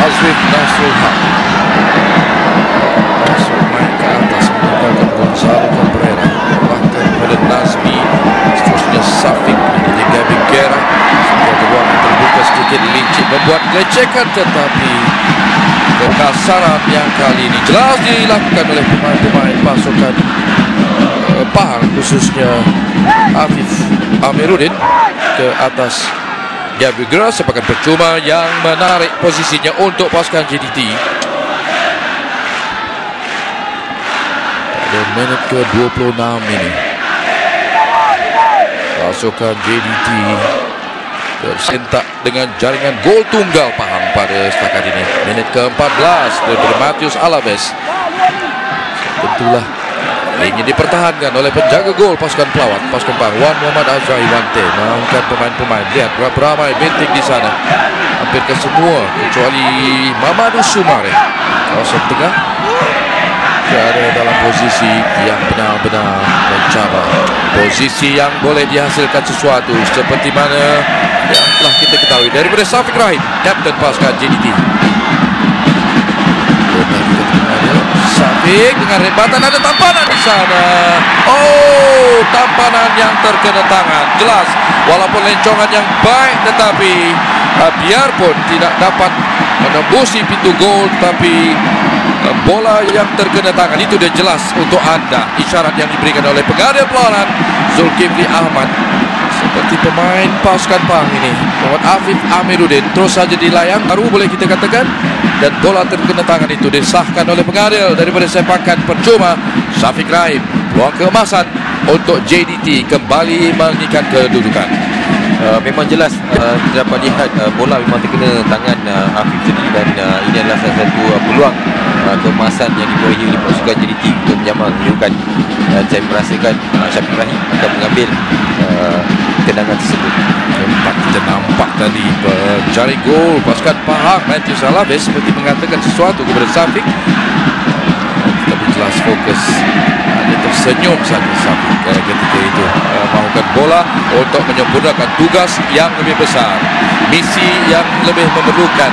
Azrif Nasrullah masuk main ke atas meninggalkan Gonzalo Cabrera, bahkan pada Nazmi, seterusnya Syafiq menjadi Gabi Gera. Setelah ruang terbuka sedikit, licin membuat gelecekan, tetapi kekasaran yang kali ini jelas dilakukan oleh pemain-pemain pasukan Pahang, khususnya Afif Amiruddin ke atas Gabi Gera. Sepakan percuma yang menarik posisinya untuk pasukan JDT. Pada minit ke-26 ini pasukan JDT tersentak dengan jaringan gol tunggal Pahang pada setakat ini. Minit ke-14 daripada Matius Alaves. Tentulah ingin dipertahankan oleh penjaga gol pasukan pelawat pasukan Pahang, Wan Muhammad Azrai Wante. Mengangkat pemain-pemain, lihat berapa ramai benting di sana, hampir ke semua kecuali Mamadou Sumare. Kawasan tengah berada dalam posisi yang benar-benar mencabar, posisi yang boleh dihasilkan sesuatu seperti mana yang telah kita ketahui daripada Syafiq Rahim, kapten pasukan JDT. Syafiq dengan rebatan, ada tampanan di sana. Oh, tampanan yang terkena tangan. Jelas, walaupun lencongan yang baik, tetapi biarpun tidak dapat menembusi pintu gol, tapi bola yang terkena tangan itu dia jelas untuk anda. Isyarat yang diberikan oleh pengadil perlawanan Zulkifli Ahmad. Seperti pemain pasukan Pahang ini, Muhammad Afif Amiruddin, terus saja dilayang baru boleh kita katakan, dan bola terkena tangan itu disahkan oleh pengadil daripada sepakan percuma Syafiq Rahim. Peluang keemasan untuk JDT kembali mengikat kedudukan. Memang jelas dapat lihat bola memang terkena tangan Afif tadi, dan ini adalah salah satu peluang keemasan yang diperolehi oleh pasukan JDT untuk menjamal kedudukan. Saya merasakan Syafiq Rahim akan mengambil tendangan tersebut. Kita nampak tadi pencari gol pasukan Pahang Matius Alaves seperti mengatakan sesuatu kepada Syafiq, tapi jelas fokus, hanya tersenyum saja Syafiq ketika itu mahukan bola untuk menyempurnakan tugas yang lebih besar, misi yang lebih memerlukan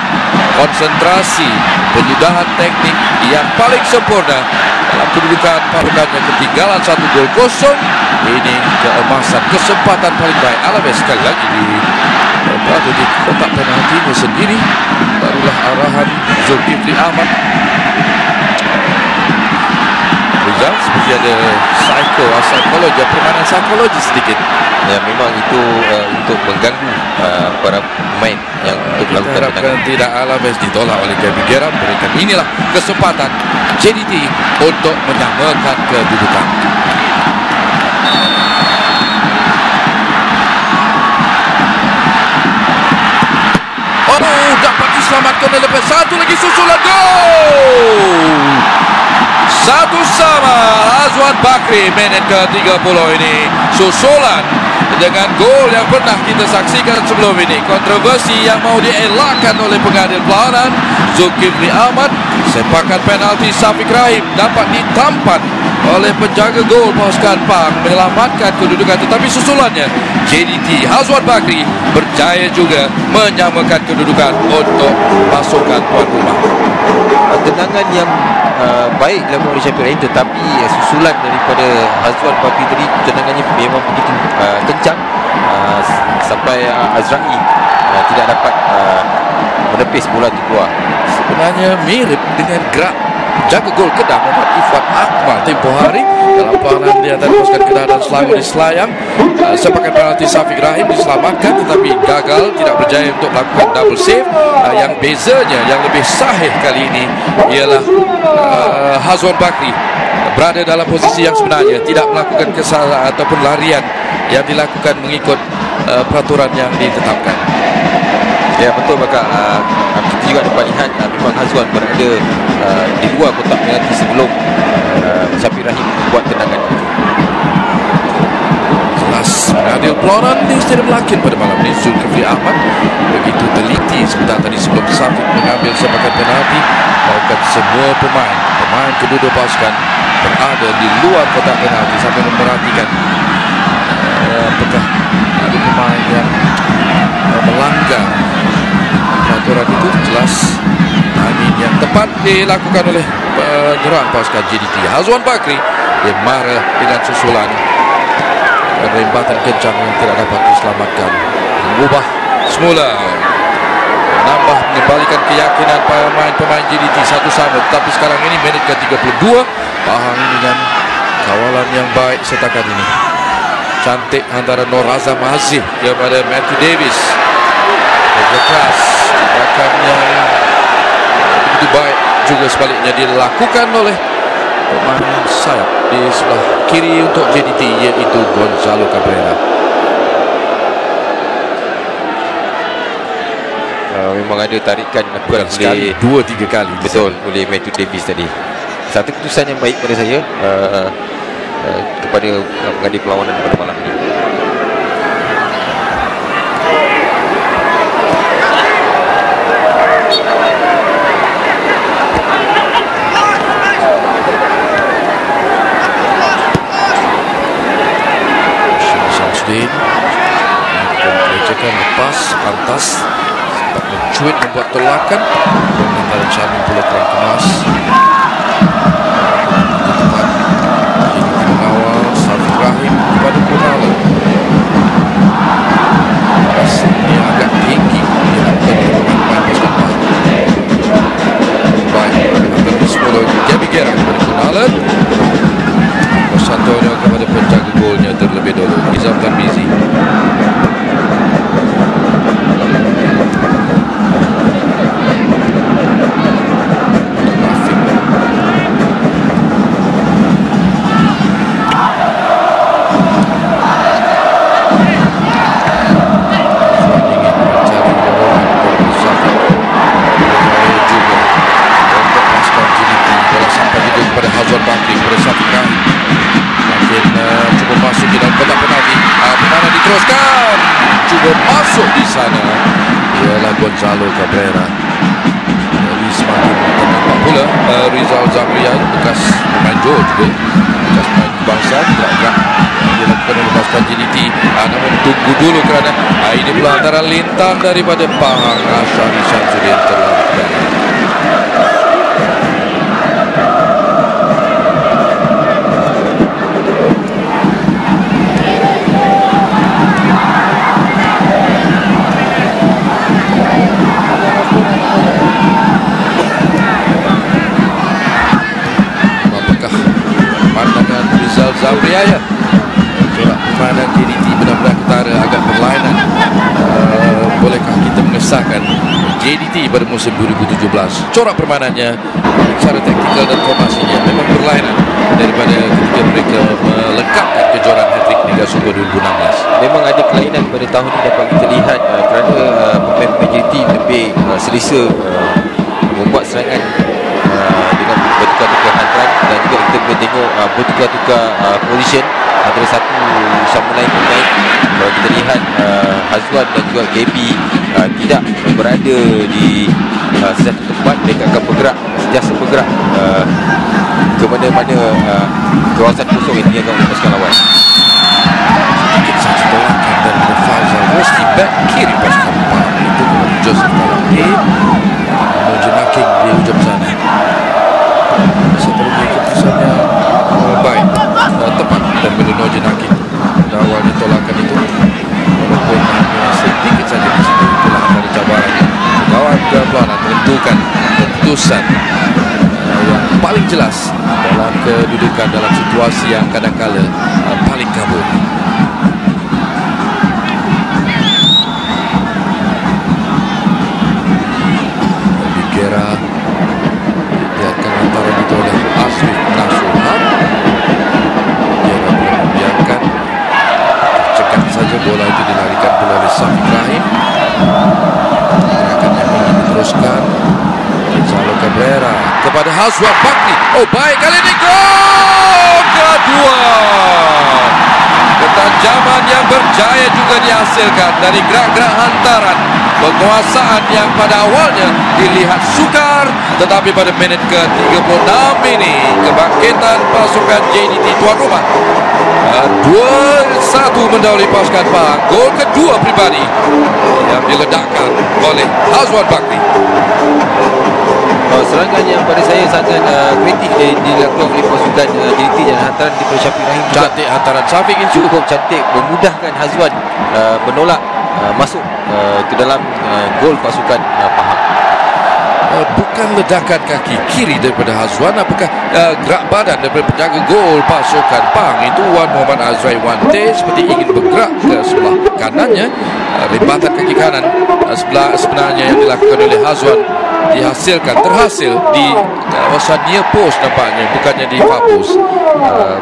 konsentrasi, penyudahan teknik yang paling sempurna dalam kedudukan pasukan yang ketinggalan 1-0. Ini keemasan, kesempatan paling baik Alaves sekali lagi berada di kotak penaltinya sendiri. Barulah arahan Zulkifli Ahmad. Rizal seperti ada psikologi, permainan psikologi sedikit. Ya, memang itu untuk mengganggu para pemain yang untuk melakukan tendangan. Tidak, Alaves ditolak oleh Gabi Gera. Berikan inilah kesempatan JDT untuk menyamakan kedudukan. dilakukan oleh satu lagi susulan gol. Satu sama. Azwan Bakri menit ke-30 ini. Susulan dengan gol yang pernah kita saksikan sebelum ini. Kontroversi yang mau dielakkan oleh pengadil perlawanan Zulkifli Ahmad. Sepakan penalti Syafiq Rahim dapat ditampan oleh penjaga gol pasukan Pahang, menyelamatkan kedudukan, tetapi susulannya JDT Azwan Bakri berjaya juga menyamakan kedudukan untuk pasukan tuan rumah. Tendangan yang baik dilakukan oleh Syafiq Rahim, tetapi susulan daripada Azwan Bakri tadi tendangannya memang begitu kencang sampai Azra'i tidak dapat menepis bola itu keluar. Sebenarnya mirip dengan gerak jaga gol Kedah Muhammad Ifat Akmal tempoh hari dalam peranan di antara pasukan Kedah dan Selangor di Selayang. Sepakan penalti Syafiq Rahim diselamatkan tetapi gagal, tidak berjaya untuk melakukan double save. Yang bezanya, yang lebih sahih kali ini ialah Azwan Bakri berada dalam posisi yang sebenarnya, tidak melakukan kesalahan ataupun larian yang dilakukan mengikut peraturan yang ditetapkan. Ya, betul Bakar. Kita juga dapat lihat memang Azwan berada di luar kotak penalti sebelum Syafiq Rahim buat tendangan. Jelas mengadil perlawanan di Stadium Lakin pada malam ini. Zulkifli Ahmad begitu teliti sebentar tadi sebelum Syafiq mengambil sepakan penalti. Bahkan semua pemain kedua-dua pasukan berada di luar kotak penalti sampai memperhatikan apakah ada pemain yang melanggar peraturan itu. Jelas timing yang tepat dilakukan oleh penyerang pasukan JDT Azwan Bakri. Dia marah dengan susulan rembatan kencang yang tidak dapat diselamatkan, mengubah semula, menambah, mengembalikan keyakinan pemain JDT satu sama. Tetapi sekarang ini minit ke-32, Pahang dengan kawalan yang baik setakat ini. Cantik antara Nur Azam Aziz kepada Matthew Davis. Kerja keras belakang yang begitu baik juga sebaliknya dilakukan oleh pemain sayap di sebelah kiri untuk JDT, iaitu Gonzalo Cabrera. Memang ada tarikan bukan sekali, 2-3 kali. Betul, oleh Matthew Davis tadi. Satu keputusan yang baik pada saya kepada pengadil perlawanan pada malam ini. Samsudin melakukan lepas pantas, sempat mencuit membuat tolakan antara Syamil pula terang kemas. Mengawal Syafiq Rahim kepada Kunala. Rasanya agak tinggi dilakukan oleh pemain pasukan Pahang. Baik, akan semula Gabi Gerang kepada Kunala. Santono kepada penjaga golnya terlebih dahulu, Izam Tarmizi. Azwan Bakri kepada Syafiq Rahim. Makin cuba masuk di dalam kotak penalti. Permainan diteruskan. Cuba masuk di sana ialah Gonzalo Cabrera. Jadi semakin nampak pula Rizal Zamriah, bekas pemain Johor juga, bekas pemain kebangsaan, gerak-gerak dilakukan oleh pasukan JDT. Namun tunggu dulu kerana ini pula antara lintang daripada Pahang, Ashari Syamsuddin telah berada. Zamriaya corak permainan JDT benar-benar ketara agak berlainan. Bolehkah kita mengesahkan JDT pada musim 2017. Corak permainannya, cara taktikal dan formasinya memang berlainan daripada ketika mereka melengkapkan kejuaraan hat-trick Liga Super 2016. Memang ada kelainan pada tahun ini dapat kita lihat kerana pemain-pemain JDT lebih selesa membuat serangan dengan bertukar-tukar hantaran, dan juga kita boleh tengok bertukar-tukar position antara satu sama lain pemain. Kalau kita lihat Hazwan dan juga KB tidak berada di satu tempat, mereka akan bergerak, sentiasa bergerak ke mana-mana kawasan kosong yang dijaga oleh pasukan lawan. Sedikit saja tolakan dari Fauzal Rusdi, back kiri pasukan Pahang itu Joseph Kalangki, Nojin Hakim di hujung sana. Seperti keputusannya baik, tepat dari Nojin Hakim. Awalnya tolakan itu walaupun hanya sedikit saja di situ, itulah antara cabaran kawan pelan-pelan menentukan keputusan yang paling jelas dalam kedudukan dalam situasi yang kadang-kala paling kabur. Bigera biarkan lantaran itu oleh Asrif Nasuhan. Bigera belum membiarkan, tercekat saja bola itu dilarikan bola oleh Syafiq Rahim. Gerakan yang ingin diteruskan Gonzalo Cabrera kepada Hazwan Bakri. Oh, baik kali ini, gol kedua. Ketajaman yang berjaya juga dihasilkan dari gerak-gerak hantaran. Penguasaan yang pada awalnya dilihat sukar, tetapi pada minit ke-36 ini kebangkitan pasukan JDT tuan rumah 2-1 mendahului pasukan Pahang. Gol kedua pribadi yang diledakkan oleh Hazwan Bakri. Serangan yang pada saya sangat kreatif dilakukan oleh pasukan JDT, dan hantaran di Syafiq Rahim juga Cantik hantaran Syafiq ini cukup cantik, memudahkan Hazwan menolak masuk ke dalam gol pasukan Pahang. Bukan ledakan kaki kiri daripada Hazwan, apakah gerak badan daripada penjaga gol pasukan Pahang itu Wan Muhammad Azrai Wante seperti ingin bergerak ke sebelah kanannya. Rebatan kaki kanan sebenarnya yang dilakukan oleh Hazwan terhasil di kawasan near post nampaknya, bukannya di far post.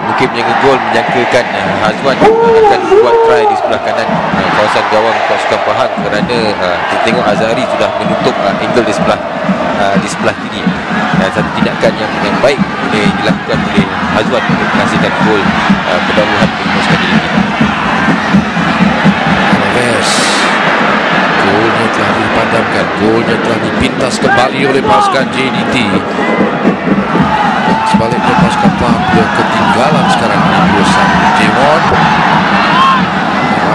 Mungkin penjaga gol menjangkakan Hazwan akan buat try di sebelah kanan kawasan gawang pasukan Pahang, kerana kita tengok Azhari sudah menutup angle di sebelah kiri, dan satu tindakan yang baik boleh dilakukan oleh Hazwan untuk menghasilkan gol pendahuluan untuk pasukan JDT. Golnya telah dipadamkan, golnya telah dipintas kembali oleh pasukan JDT. Sebaliknya pasukan Pahang sudah ketinggalan sekarang di 2-1. Jewon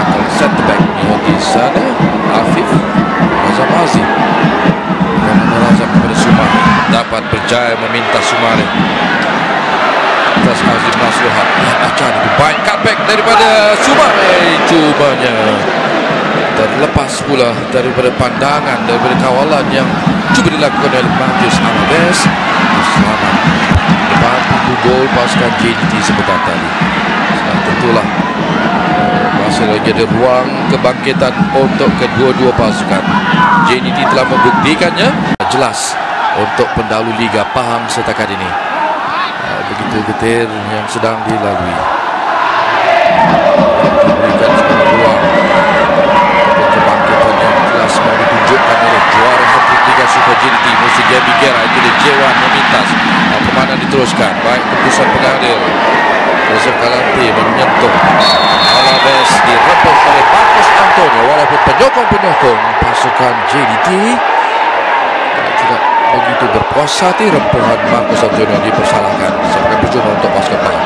akan center back di sana. Afif Razam Azim Razam kepada Sumari, dapat berjaya meminta Sumari atas Azim Nasruhan. Acara baik cutback daripada Sumari, cubanya terlepas pula daripada pandangan, daripada kawalan yang cuba dilakukan oleh Matius Alaves. Selamat depan pintu gol pasukan JDT sebentar tadi. Tentulah masih lagi ada ruang kebangkitan untuk kedua-dua pasukan. JDT telah membuktikannya jelas untuk pendahulu Liga Pahang setakat ini. Begitu getir yang sedang dilalui. Diberikan sebuah ruang kebangkitan yang jelas mau ditunjukkan oleh juara hat-trick Liga Super JDT musim Bigera. Itu dia Jewan memintas, permainan diteruskan. Baik keputusan pengadil Joseph Kalangki menyentuh Alaves, direbut oleh Marcos Antonio. Walaupun penyokong-penyokong pasukan JDT tidak begitu berpuas hati, rempuhan Marcos Antonio dipersalahkan. Sampai percuma untuk pasukan Pahang.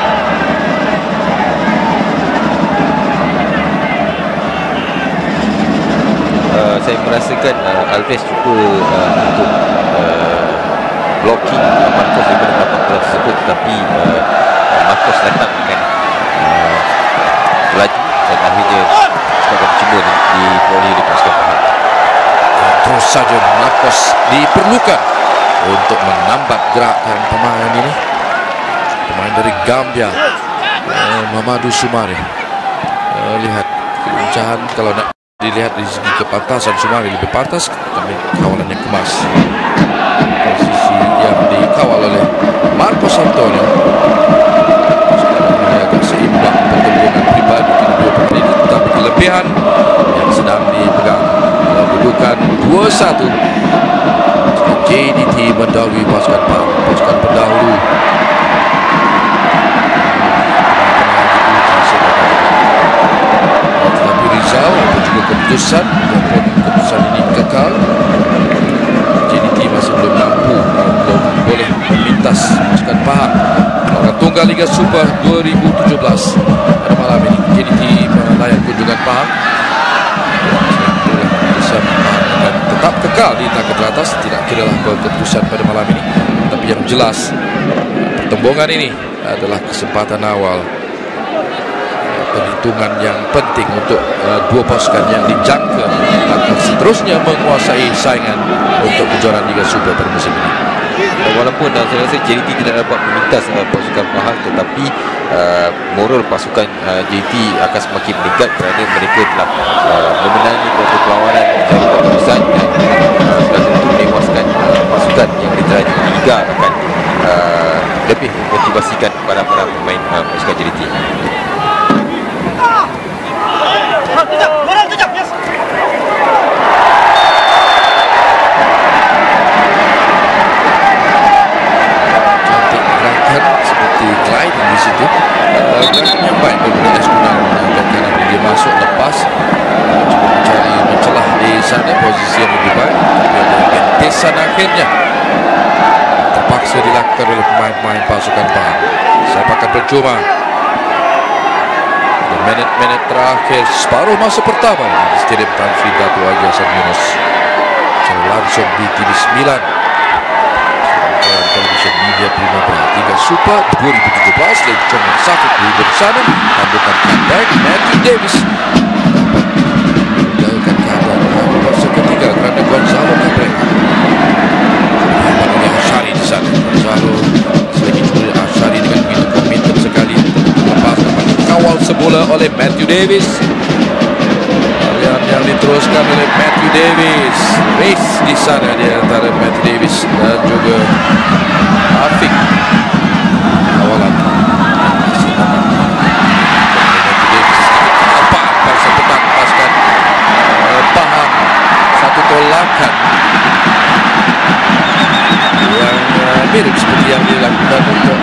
Saya merasakan Alves cuba untuk blocking Marcos daripada dapat bola tersebut, tetapi Marcos datang dengan laju dan akhirnya sebabkan percuma diperoleh oleh pasukan Pahang. Terus saja Marcos diperlukan untuk menambah gerakan pemain ini, pemain dari Gambia, Mamadou Sumari. Lihat kelincahan kalau nak Dilihat dari segi kepantasan, Sumari lebih pantas, tapi kawalannya kemas. Posisi yang dikawal oleh Marcos Antonio. Sekarang ini agak seimbang pertempuran pribadi kedua pemain ini, tetapi kelebihan yang sedang dipegang. Kedudukan 2-1. JDT mendahului pasukan pendahulu. Tetapi Rizal apa juga keputusan, walaupun keputusan ini kekal, JDT masih belum mampu, belum boleh melintas pasukan Pahang. Orang Tunggal Liga Super 2017 pada malam ini JDT melayan kunjungan Pahang. Dan tetap kekal di tangga teratas, tidak kira apa keputusan pada malam ini. Tapi yang jelas, pertembungan ini adalah kesempatan awal, perhitungan yang penting untuk dua pasukan yang dijangka akan seterusnya menguasai saingan untuk kejuaraan Liga Super pada musim ini. Walaupun saya rasa JDT tidak dapat memintas pasukan Pahang, tetapi moral pasukan JDT akan semakin meningkat kerana mereka telah memenangi beberapa perlawanan jauh keputusan dan sudah tentu menewaskan pasukan yang diteraju Liga akan lebih memotivasikan para pemain pasukan JDT. Gliding di situ, gerakan yang baik daripada Eskunan kanan dia masuk lepas, cuba mencari mencelah di sana, posisi yang lebih baik, tapi ada gentesan akhirnya terpaksa dilakukan oleh pemain-pemain pasukan Pahang. Sepakan percuma. Minit-minit terakhir separuh masa pertama di Stadium Tan Sri Dato' Haji Hassan Yunus, langsung di TV 9 television media Primavera Liga Super 2017. Lecong yang sakit di bersana, tambukan comeback Matthew Davis menjalankan keadaan masa ketiga kerana Gonzalo Cabrera oleh Ashari di sana. Gonzalo selagi curi Ashari dengan begitu komited sekali lepas dapat dikawal sebola oleh Matthew Davis. Yang diteruskan oleh Matthew Davis. Race di sana di antara Matthew Davis dan juga Afiq. Kawalan Matthew Davis cepat bangsa petang lepaskan Pahang. Satu tolakan yang mirip seperti yang dilakukan untuk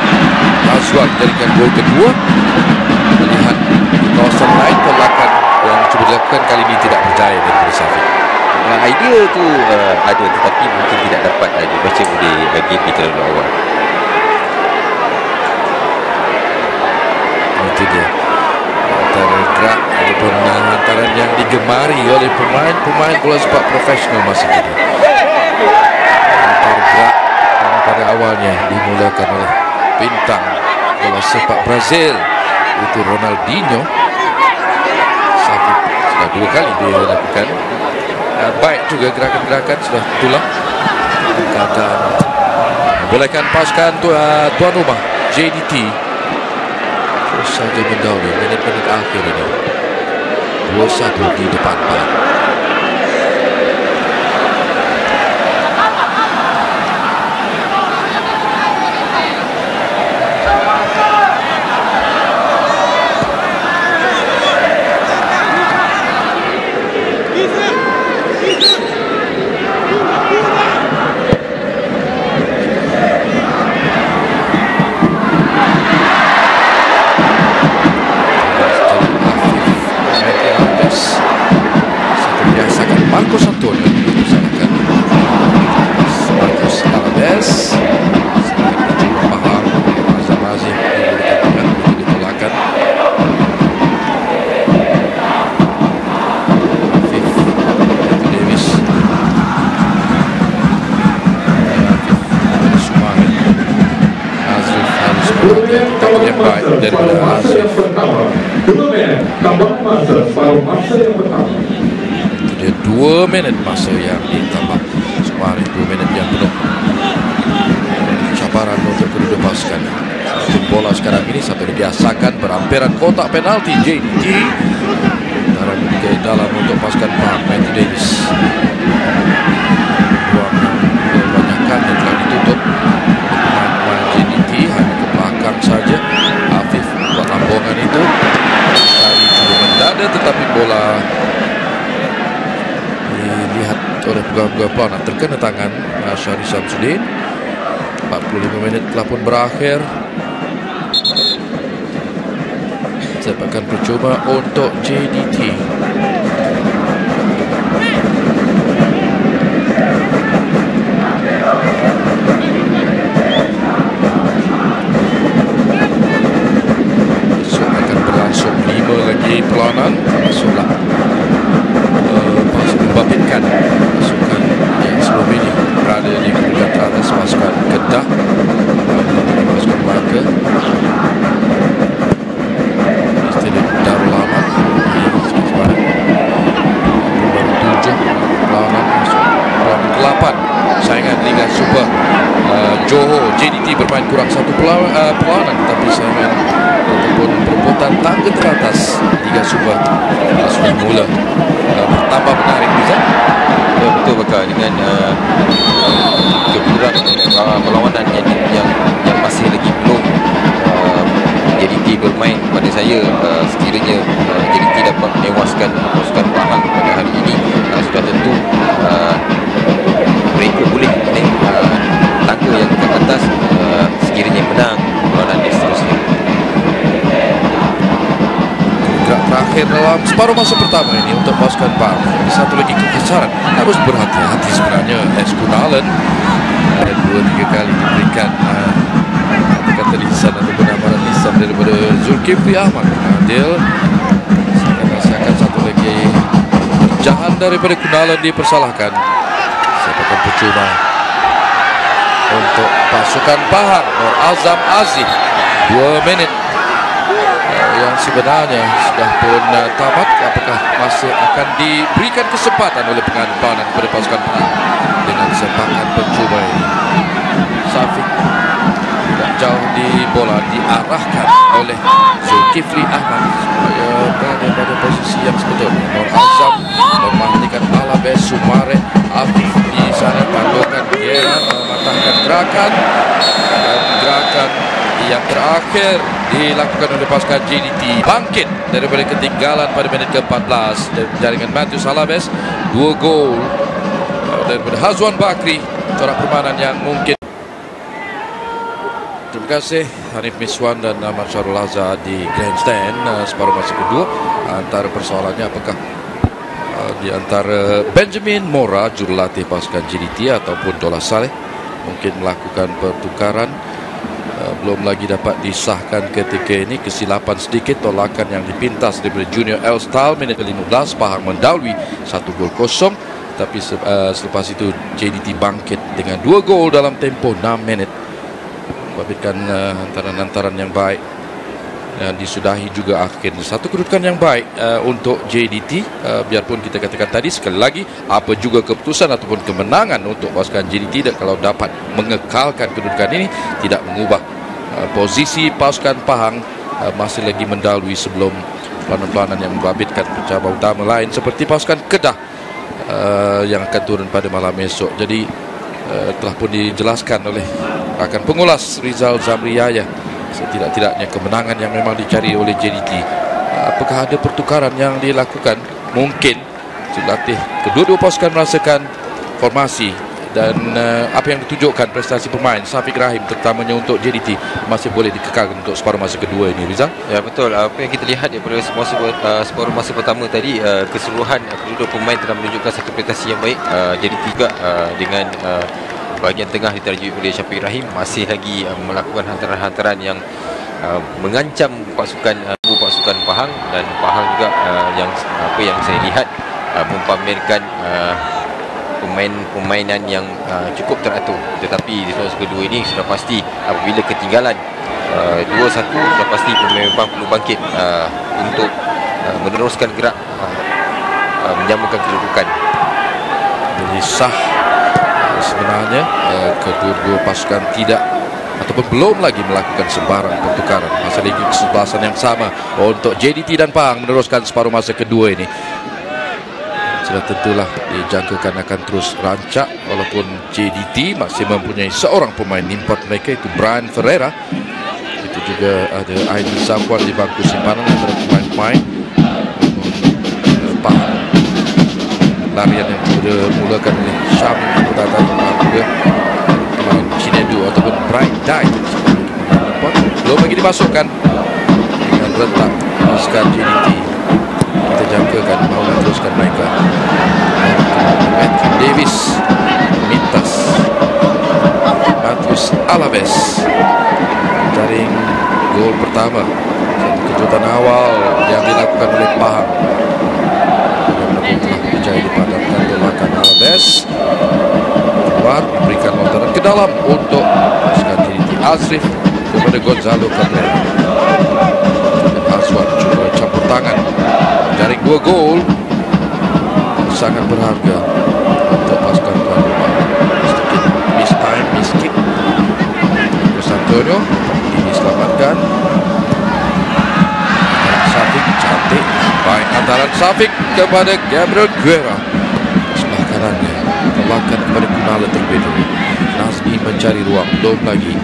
Azwar jadikan gol kedua. Melihat kawasan lain, tolakan yang cuba dilakukan kali ini tidak berjaya daripada Syafiq. Idea tu ada, tetapi mungkin tidak dapat dibaca oleh game terlalu awal. Itu dia antara gerak ataupun hantaran yang digemari oleh pemain bola sepak profesional masa kini. Antara gerak yang pada awalnya dimulakan oleh bintang bola sepak Brazil, itu Ronaldinho. Syafiq sudah 2 kali dia lakukan. Baik juga gerakan-gerakan, sudah itulah keadaan membolehkan pasukan tuan rumah JDT terus saja mendahului minit-minit akhir ini 2-1 di depan Pahang. Marcos Antonio disalahkan. Marcos Alves Pahang. Azam Azim diberikan ditolakkan. Afif Davis Sumari Azif harus berhati-hati yang baik daripada Azif. 2 menit tambah masa separuh masa yang pertama. 2 minit masa yang ditambah. Sumari 2 minit yang penuh cabaran untuk kedua pasukan. Satu bola sekarang ini satu dibiasakan berampiran kotak penalti JDT. Dalam untuk pasukan tetapi bola dilihat oleh pegawai pelawanan terkena tangan Syahri Syamsuddin. 45 minit telah pun berakhir. Sepakan percuma untuk JDT. So akan berlangsung 5 lagi perlawanan. Masuklah membabitkan pasukan yang sebelum ini berada di peringkat teratas, pasukan Kedah, pasukan Melaka. Stadium Darul Aman baru 7 perlawanan masuk perlawanan ke-8 saingan Liga Super. Johor JDT bermain kurang satu perlawanan, tetapi saingan ataupun perebutan tangga teratas Liga Super sudah mula bertambah menarik. Ya, betul Bakar, dengan kekurang perlawanan yang masih lagi belum JDT bermain. Pada saya sekiranya JDT dapat menewaskan pasukan Pahang pada hari ini, sudah tentu mereka boleh naik tangga yang ke atas sekiranya menang perlawanan yang seterusnya. Gerak terakhir dalam separuh masa pertama ini untuk pasukan Pahang. Satu lagi kekesaran, harus berhati-hati sebenarnya. Gunalan ada 2-3 kali diberikan kata lisan ataupun amaran lisan daripada Zulkifli Ahmad. Adil seakan satu lagi pecahan daripada Gunalan dipersalahkan. Sepakan percuma untuk pasukan Pahang. Nur Azam Aziz 2 minit yang sebenarnya sudah pun tamat. Apakah masih akan diberikan kesempatan oleh pengadu perlawanan kepada pasukan Pahang dengan sepakan percuma ini? Syafiq tidak jauh di bola, diarahkan oleh Zulkifli Ahmad supaya berada pada posisi yang sebetulnya. Nur Azam mematikan Alabes Sumare Afif di sana, pandukan Gera mematahkan gerakan, dan gerakan yang terakhir dilakukan oleh pasukan JDT bangkit daripada ketinggalan pada minit ke-14 dari jaringan Matthews Alabes. 2 gol daripada Hazwan Bakri, corak permainan yang mungkin. Terima kasih Hanif Miswan dan Ahmad Syarul Azhar di grandstand separuh masa kedua. Antara persoalannya apakah di antara Benjamin Mora jurulatih pasukan JDT ataupun Dola Saleh mungkin melakukan pertukaran. Belum lagi dapat disahkan ketika ini. Kesilapan sedikit, tolakan yang dipintas daripada Junior Elstal minit ke-15. Pahang mendahului 1-0, tapi selepas itu JDT bangkit dengan 2 gol dalam tempoh 6 minit. Membabitkan hantaran-hantaran yang baik dan disudahi juga akhirnya satu kedudukan yang baik untuk JDT. Biarpun kita katakan tadi, sekali lagi, apa juga keputusan ataupun kemenangan untuk pasukan JDT, dan kalau dapat mengekalkan kedudukan ini, tidak mengubah posisi pasukan Pahang masih lagi mendahului sebelum pelawanan-pelawanan yang membabitkan pencabar utama lain seperti pasukan Kedah yang akan turun pada malam esok. Jadi telah pun dijelaskan oleh rakan pengulas Rizal Zamri Yahya, setidak-tidaknya kemenangan yang memang dicari oleh JDT. Apakah ada pertukaran yang dilakukan? Mungkin jurulatih kedua-dua pasukan merasakan formasi dan apa yang ditunjukkan prestasi pemain Syafiq Rahim terutamanya untuk JDT masih boleh dikekalkan untuk separuh masa kedua ini, Rizal. Ya, betul. Apa yang kita lihat daripada separuh masa pertama tadi, keseluruhan kedua-dua pemain telah menunjukkan satu prestasi yang baik. JDT juga dengan bahagian tengah diterjui oleh Syafiq Rahim masih lagi melakukan hantaran-hantaran yang mengancam pasukan Pahang, dan Pahang juga yang saya lihat mempamerkan permainan yang cukup teratur. Tetapi di fase kedua ini sudah pasti apabila ketinggalan 2-1, sudah pasti memang perlu bangkit untuk meneruskan gerak menyamakan kedudukan. Jadi sah sebenarnya kedua-dua pasukan tidak ataupun belum lagi melakukan sembarang pertukaran. Masih lagi kesebelasan yang sama untuk JDT dan Pahang meneruskan separuh masa kedua ini. Sudah tentulah dijangkakan akan terus rancak, walaupun JDT masih mempunyai seorang pemain import mereka, itu Brian Ferreira. Itu juga ada Aidil Safwan di bangku simpanan antara pemain-pemain. larian yang dimulakan oleh Syamil Putata juga pemain Cinedu ataupun Bright Dye belum lagi dimasukkan dan rentak pasukan JDT. Kita jangkakan mahu teruskan mereka. Matthew Davis Mintas Matheus Alaves jaring gol pertama. Satu kejutan awal yang dilakukan oleh Pahang yang telah berjaya dipadamkan tolakan Alaves keluar memberikan lontaran ke dalam untuk pasukan JDT. Azrif kepada Gonzalo Cabrera. Azwan cuba campur tangan jaring 2 gol sangat berharga untuk pasukan tuan rumah. Sedikit miss time, miss kick. Marcos Antonio diselamatkan. Safik cantik baik antaran Safik kepada Gabriel Guerra. Sebelah kanannya tolakan kepada Kunala terlebih dahulu. Nazmi mencari ruang, belum lagi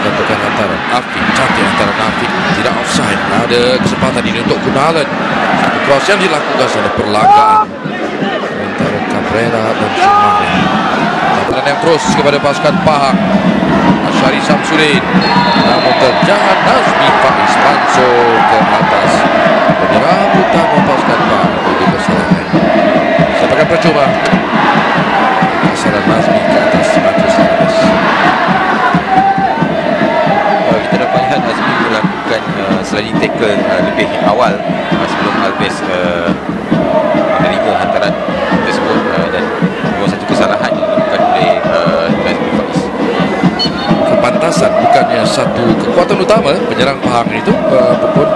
tekan antaran Afiq, cantik antaran Afiq, tidak offside. Ada kesempatan ini untuk Kunalan. Satu cross yang dilakukan oleh perlagaan antara Cabrera dan Sumare. Tantangan yang terus kepada pasukan Pahang. Asyari Samsudin namun terjangan Nazmi Faiz langsung ke atas. Penyerang utama pasukan Pahang menjadi kesalahan. Sepakat percuma kesalahan Nazmi ke atas Matheus Alaves. Kita dapat lihat Azmi melakukan sliding tackle lebih awal sebelum Alves menerima hantaran tersebut dan membuat satu kesalahan yang dilakukan oleh Nazmi Faiz. Kepantasan bukannya satu kekuatan utama penyerang Pahang itu, apapun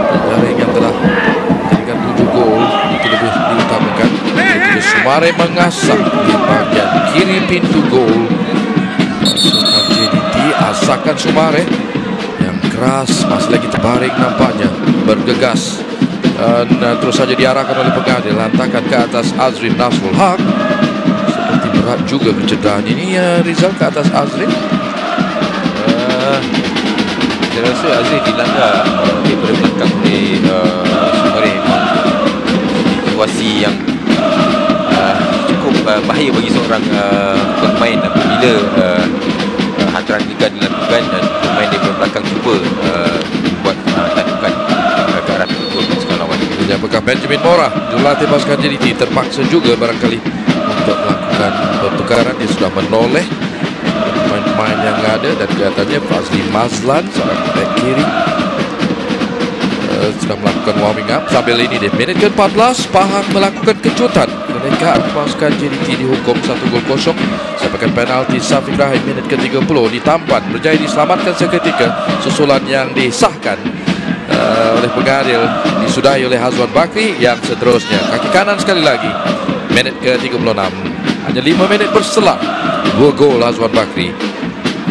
jaring yang telah menjadikan 7 gol itu lebih diutamakan. Jadi Sumare mengasak di bahagian kiri pintu gol. Pasukan JDT asakan Sumare yang keras, masih lagi terbaring nampaknya, bergegas dan terus saja diarahkan oleh pengadil, lantakan ke atas Azrif Nasrul Haq. Seperti berat juga kecederaan ini ya, Rizal, ke atas Azrif. Saya rasa Azrif dilanggar daripada belakang oleh Sumare. Situasi yang cukup bahaya bagi seorang pemain apabila hantaran liga dilakukan dan pemain daripada belakang cuba buat tandukan ke arah gol pasukan lawan. Apakah Benjamin Mora, jurulatih pasukan JDT, terpaksa juga barangkali untuk melakukan pertukaran. Dia sudah menoleh pemain-pemain yang ada dan kelihatannya Fazli Mazlan, seorang back kiri, sudah melakukan warming up. Sambil ini di minit ke-14 Pahang melakukan kejutan. Kenekaan pasukan JDT dihukum 1-0. Sepakan penalti Syafiq Rahim minit ke-30 ditampan, berjaya diselamatkan seketika. Susulan yang disahkan oleh pengadil disudahi oleh Hazwan Bakri. Yang seterusnya kaki kanan sekali lagi minit ke-36. Hanya 5 minit berselang 2 gol Hazwan Bakri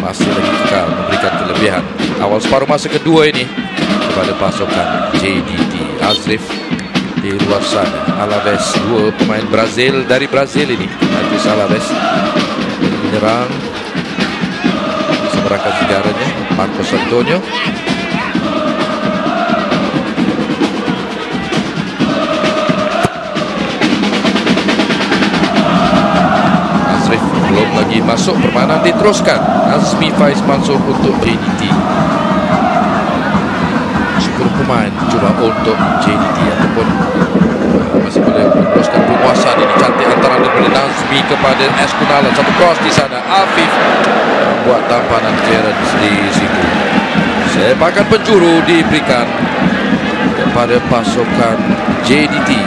masih lagi kekal memberikan kelebihan awal separuh masa kedua ini kepada pasukan JDT. Azrif di luar sana, Alaves, 2 pemain Brazil dari Brazil ini. Matheus Alaves menyerang, seberangkat sejarahnya Marcos Antonio. Azrif belum lagi masuk, permainan diteruskan. Nazmi Faiz Mansur untuk JDT. 10 pemain cuba untuk JDT ataupun masih boleh meneruskan penguasaan ini. Cantik antara daripada Nazmi kepada Eskunala. Satu cross di sana, Afif buat tampanan clearance di situ. Sepakan penjuru diberikan kepada pasukan JDT.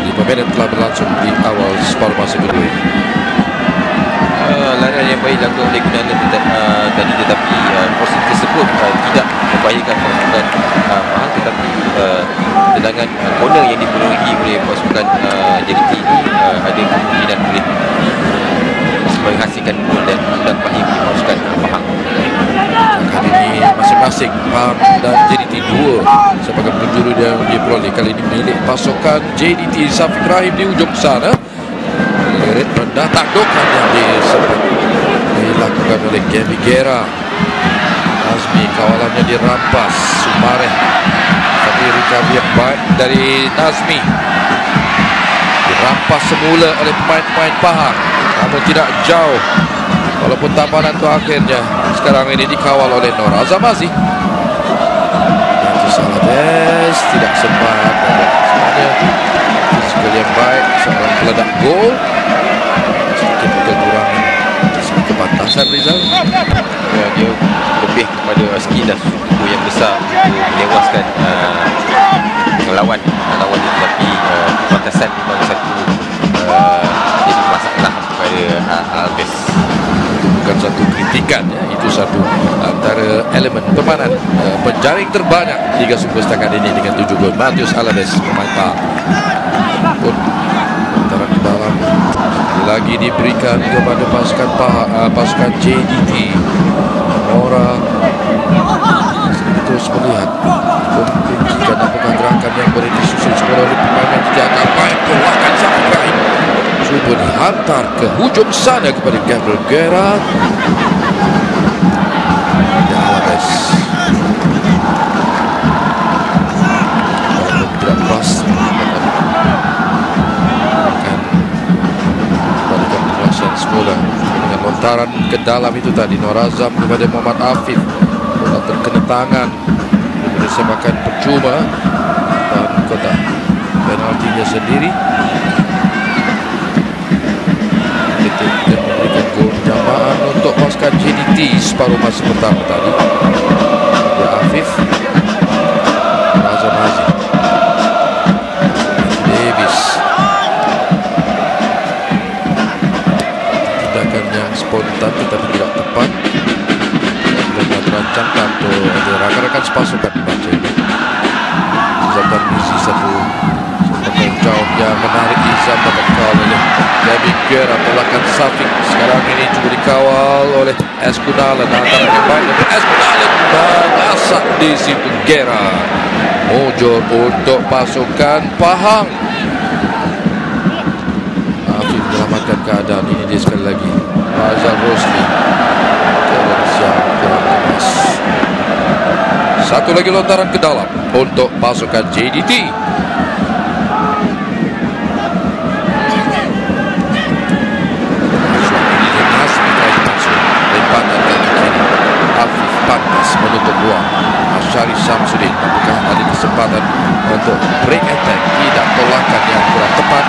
5 minit telah berlangsung di awal separuh masa kedua ini. Larian yang baik dilakukan oleh Gunalan tadi, tetapi proses tersebut tidak membahayakan pasukan Pahang, tetapi tendangan corner yang dipenuhi oleh pasukan JDT ini ada kemungkinan boleh menghasilkan gol dan tidak bahaya bagi pasukan Pahang. Kali ini masing-masing Pahang dan JDT 2 sebagai penjuru yang diperoleh. Kali ini milik pasukan JDT. Syafiq Rahim di ujung sana, lirik rendah, takdukan yang dilakukan oleh Gaby Guerra. Azmi kawalannya dirampas Sumare, tapi recovery yang baik dari Nazmi. Dirampas semula oleh pemain-pemain Pahang, namun tidak jauh. Walaupun tampanan itu akhirnya sekarang ini dikawal oleh Nur Azamazi. Nanti Alabes tidak sempat. Sebenarnya fisikal yang baik, seorang peledak gol. Sedikit kekurangan kebatasan Rizal. Ya, dia lebih kepada skill dan suku yang besar untuk menewaskan lawan itu, tapi kebatasan memang satu jadi masalah kepada Alves. Bukan satu kritikan, ya. Itu satu antara elemen permainan penjaring terbanyak Liga Super setakat ini dengan 7 gol. Matius Alves, pemain Pahang. Antara ke dalam lagi diberikan kepada pasukan JDT. Nora terus melihat memungkinkan apakah gerakan yang boleh disusun oleh pemain yang tidak akan baik. Tolakkan Syafiq Rahim, cuba dihantar ke hujung sana kepada Gabriel Gerard. Alves walaupun tidak pas akan balikan perasaan semula dengan lontaran ke dalam itu tadi. Norazam kepada Muhammad Afif, bola terkena tangan, sepakan percuma dan kotak penaltinya sendiri. Dan memberikan gol penyamaan untuk pasukan JDT separuh masa pertama tadi. Ya, Afif, Azamazi, Davis. Tindakan yang spontan tetapi tidak tepat dan terancamkan untuk rakan-rakan sepasukan membaca ini. Zamban misi satu jauh yang menarik Izam dapat kawal oleh David Guerra. Tolakan Safik sekarang ini juga dikawal oleh Eskunalen. Antara yang baik dari Eskunalen dan asak di situ Guerra. Mujur untuk pasukan Pahang. Afif menyelamatkan keadaan ini. Dia sekali lagi Fazal Rosli. Satu lagi lontaran ke dalam untuk pasukan JDT. Afif pantas menutup ruang. Asyari Samsudin, apakah ada kesempatan untuk break attack? Tidak, tolakan yang kurang tepat,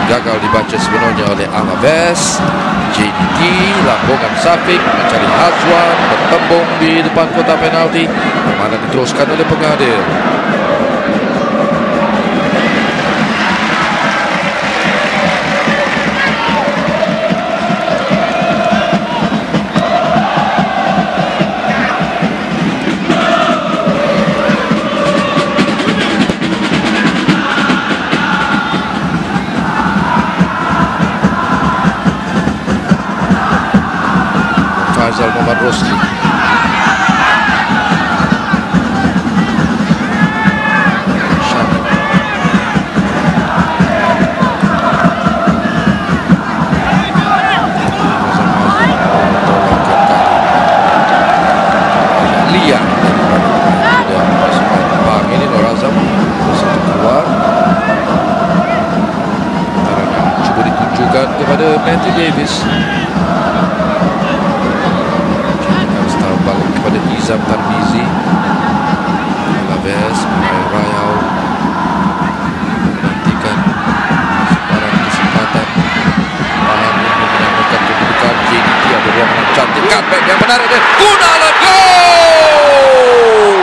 gagal dibaca sebenarnya oleh Alves. JDT, lambungan Safik mencari Hazwan, bertembung di depan kotak penalti. Permainan diteruskan oleh pengadil. Faisal Muhammad Rosli. Syamil. Liang dan pasukan Pahang ini. Norazam bersatu keluar. Cuba ditunjukkan kepada Matthew Davis. Balik kepada Izam Tarmizi. Alves menaik Rayau, menantikan sebarang kesempatan. Pahang ini menemukan kedudukan JDT. Ada ruang yang cantik, cutback yang menarik dan Gunalan gol.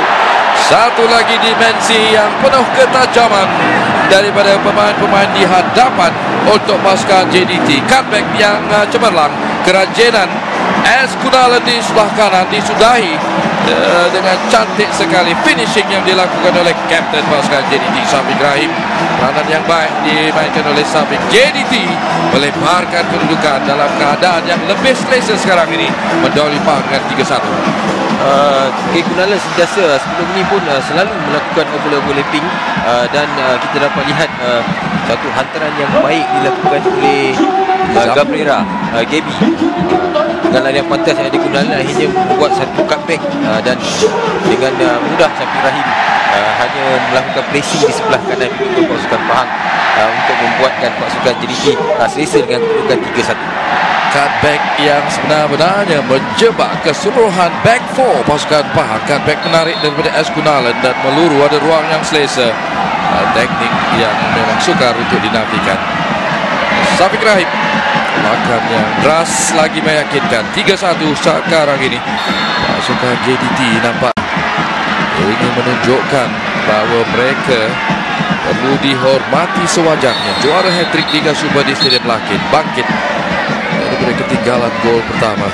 Satu lagi dimensi yang penuh ketajaman daripada pemain-pemain di hadapan untuk pasukan JDT. Cutback yang cemerlang, kerajinan Eskunalen di sebelah kanan disudahi dengan cantik sekali finishing yang dilakukan oleh kapten pasukan JDT Syafiq Rahim. Peranan yang baik dimainkan oleh Syafiq. JDT melebarkan kedudukan dalam keadaan yang lebih selesa sekarang ini, mendahului Pahang dengan 3-1. Eskunalen sentiasa sebelum ini pun selalu melakukan overlapping dan kita dapat lihat satu hantaran yang baik dilakukan oleh Gabriela Gaby. Dengan larian pantas yang digunakan akhirnya membuat satu cutback dan dengan mudah Syafiq Rahim hanya melakukan pressing di sebelah kanan pendukung pasukan Pahang untuk membuatkan pasukan JDT selesa dengan kedudukan 3-1. Cutback yang sebenar-benarnya menjebak keseluruhan back 4 pasukan Pahang. Cutback menarik daripada S. Kunalan dan meluru ada ruang yang selesa. Teknik yang memang sukar untuk dinafikan. Syafiq Rahim, makan yang deras lagi meyakinkan. 3-1 sekarang ini. Pasukan JDT nampak ingin menunjukkan bahawa mereka perlu dihormati sewajarnya. Juara hat-trick Liga Super di Stadium Lakin bangkit daripada ketinggalan gol pertama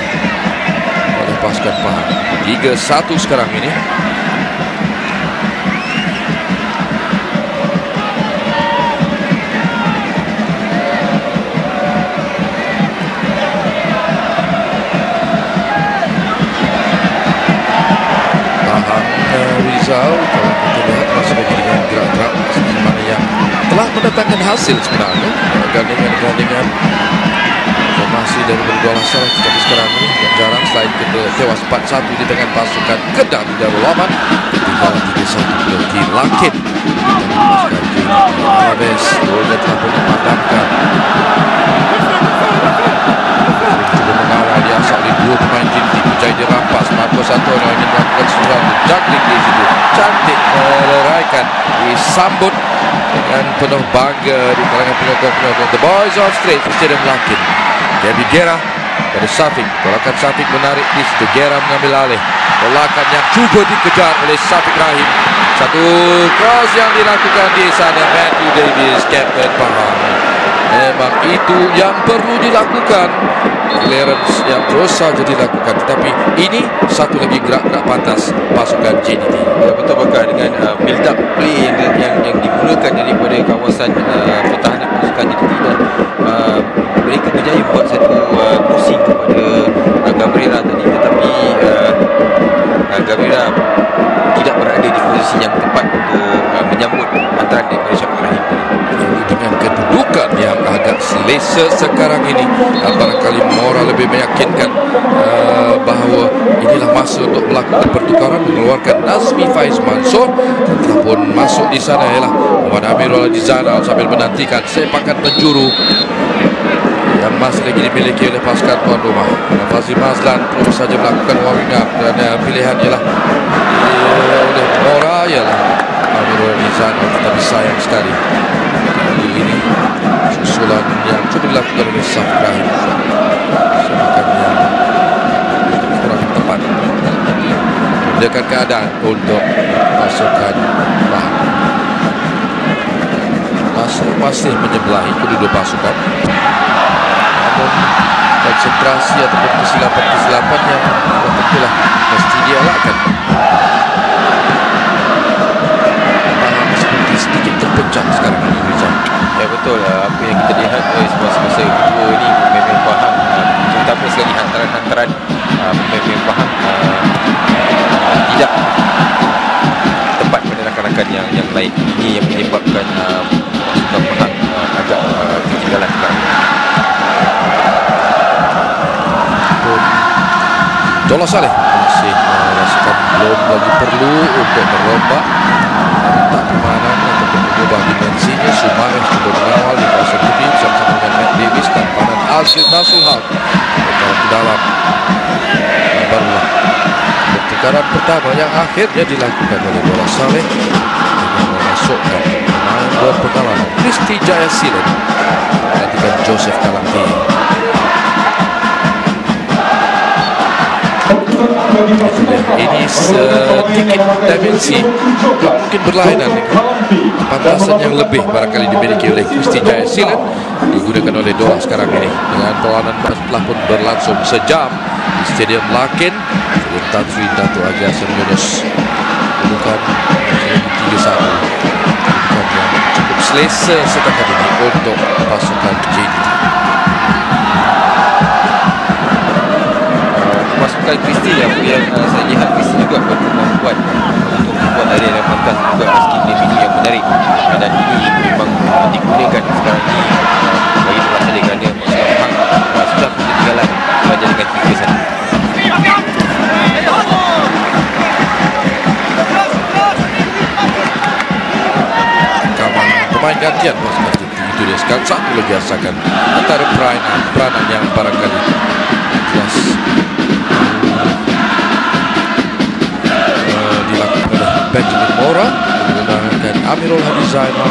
oleh pasukan Pahang. 3-1 sekarang ini. Rizal, kalau kita lihat masih lagi dengan gerak-gerak di mana yang telah mendatangkan hasil sebenarnya. Gandingan formasi dari Dola Saleh, tetapi sekarang ini jarang selain kita tewas 4-1 di tangan pasukan Kedah di Darul Aman. Ketinggalan 3-1 di Lakin. Pasukan JDT Alves, golnya telah pun dipadamkan. Cuba mengawal diasap oleh dua pemain JDT. Berjaya dirampas. Marcos Antonio ingin melakukan sesuatu. Juggling di situ. Cantik meleraikan. Disambut dengan penuh bangga di kalangan penyokong-penyokong. The Boys of Street Stadium Lakin. Gaby Gera pada Syafiq. Tolakan Syafiq menarik di situ. Gera mengambil alih. Tolakan yang cuba dikejar oleh Syafiq Rahim. Satu cross yang dilakukan di sana. Matthew Davis, Captain Pahang. Memang itu yang perlu dilakukan. Clearance yang terus saja dilakukan. Tetapi ini satu lagi gerak-gerak pantas pasukan JDT. Betul Bakar, dengan build up play yang dimulakan daripada kawasan pertahanan pasukan JDT, dan mereka berjaya buat satu crossing kepada Gabriela tadi, tetapi Gabriela tidak berada di posisi yang tepat untuk menyambut hantaran daripada Syafiq Rahim. Dengan kedudukan yang agak selesa sekarang ini, barangkali moral lebih meyakinkan bahawa inilah masa untuk melakukan pertukaran, mengeluarkan Nazmi Faiz Mansur dan telah pun masuk di sana ialah Muhammad Amirul Adizana sambil menantikan sepakan penjuru yang masih lagi dimiliki oleh pasukan tuan rumah. Fazli Mazlan terus saja melakukan warming up dan pilihan ialah oleh Mora ialah Amirul Adizana, tetapi sayang sekali kali ini susulan yang cuba dilakukan oleh Syafiq Rahim sepakan yang kurang tepat mendekat keadaan untuk pasukan Pahang. Masih menyebelahi kedua pasukan, namun konsentrasi ataupun kesilapan yang tentulah mesti dielakkan. Pahang seperti sedikit terpecah sekarang ini, Rizal. Ya betul, apa yang kita lihat semasa kedua ini, pemain Pahang terutama sekali hantaran-hantaran pemain Pahang tidak tepat pada rakan-rakan yang lain. Ini yang menyebabkan pasukan Pahang agak ketinggalan sekarang. Dola Saleh masih merasakan belum lagi perlu untuk merombak tak permainan untuk mengubah dimensinya. Sumares cuba mengawal di kawasan tepi bersama dengan Matt Davis dan Panan Azil Nasul Haq berjalan ke dalam. Barulah pertukaran pertama yang akhirnya dilakukan oleh Dola Saleh dengan memasukkan pemain berpengalaman Kristi Jaya Silen menggantikan Joseph Kalamti. Ini sedikit dimensi mungkin berlainan dengan pantasan yang lebih barangkali dimiliki oleh Kristi Jaya Silen digunakan oleh Dola sekarang ini. Dengan perlawanan telah pun berlangsung sejam di Stadium Lakin, Stadium Tan Sri Dato' Haji Hassan Yunus. Bukan 3-1, bukan yang cukup selesa setakat ini untuk pasukan JDT. Pasukan Kristi yang saya lihat Kristi juga berkemampuan untuk membuat area pantas juga skill individu yang menarik, dan ini memang digunakan sekarang ini bagi Dola Saleh kerana pasukan Pahang sudah ketinggalan belajar dengan 3-1. pemain gantian pasukan JDT. Itu dia sekarang satu lagi asakan antara peranan yang barangkali jelas dilakukan oleh Benjamin Mora menggunakan Amirul Hadi Zainal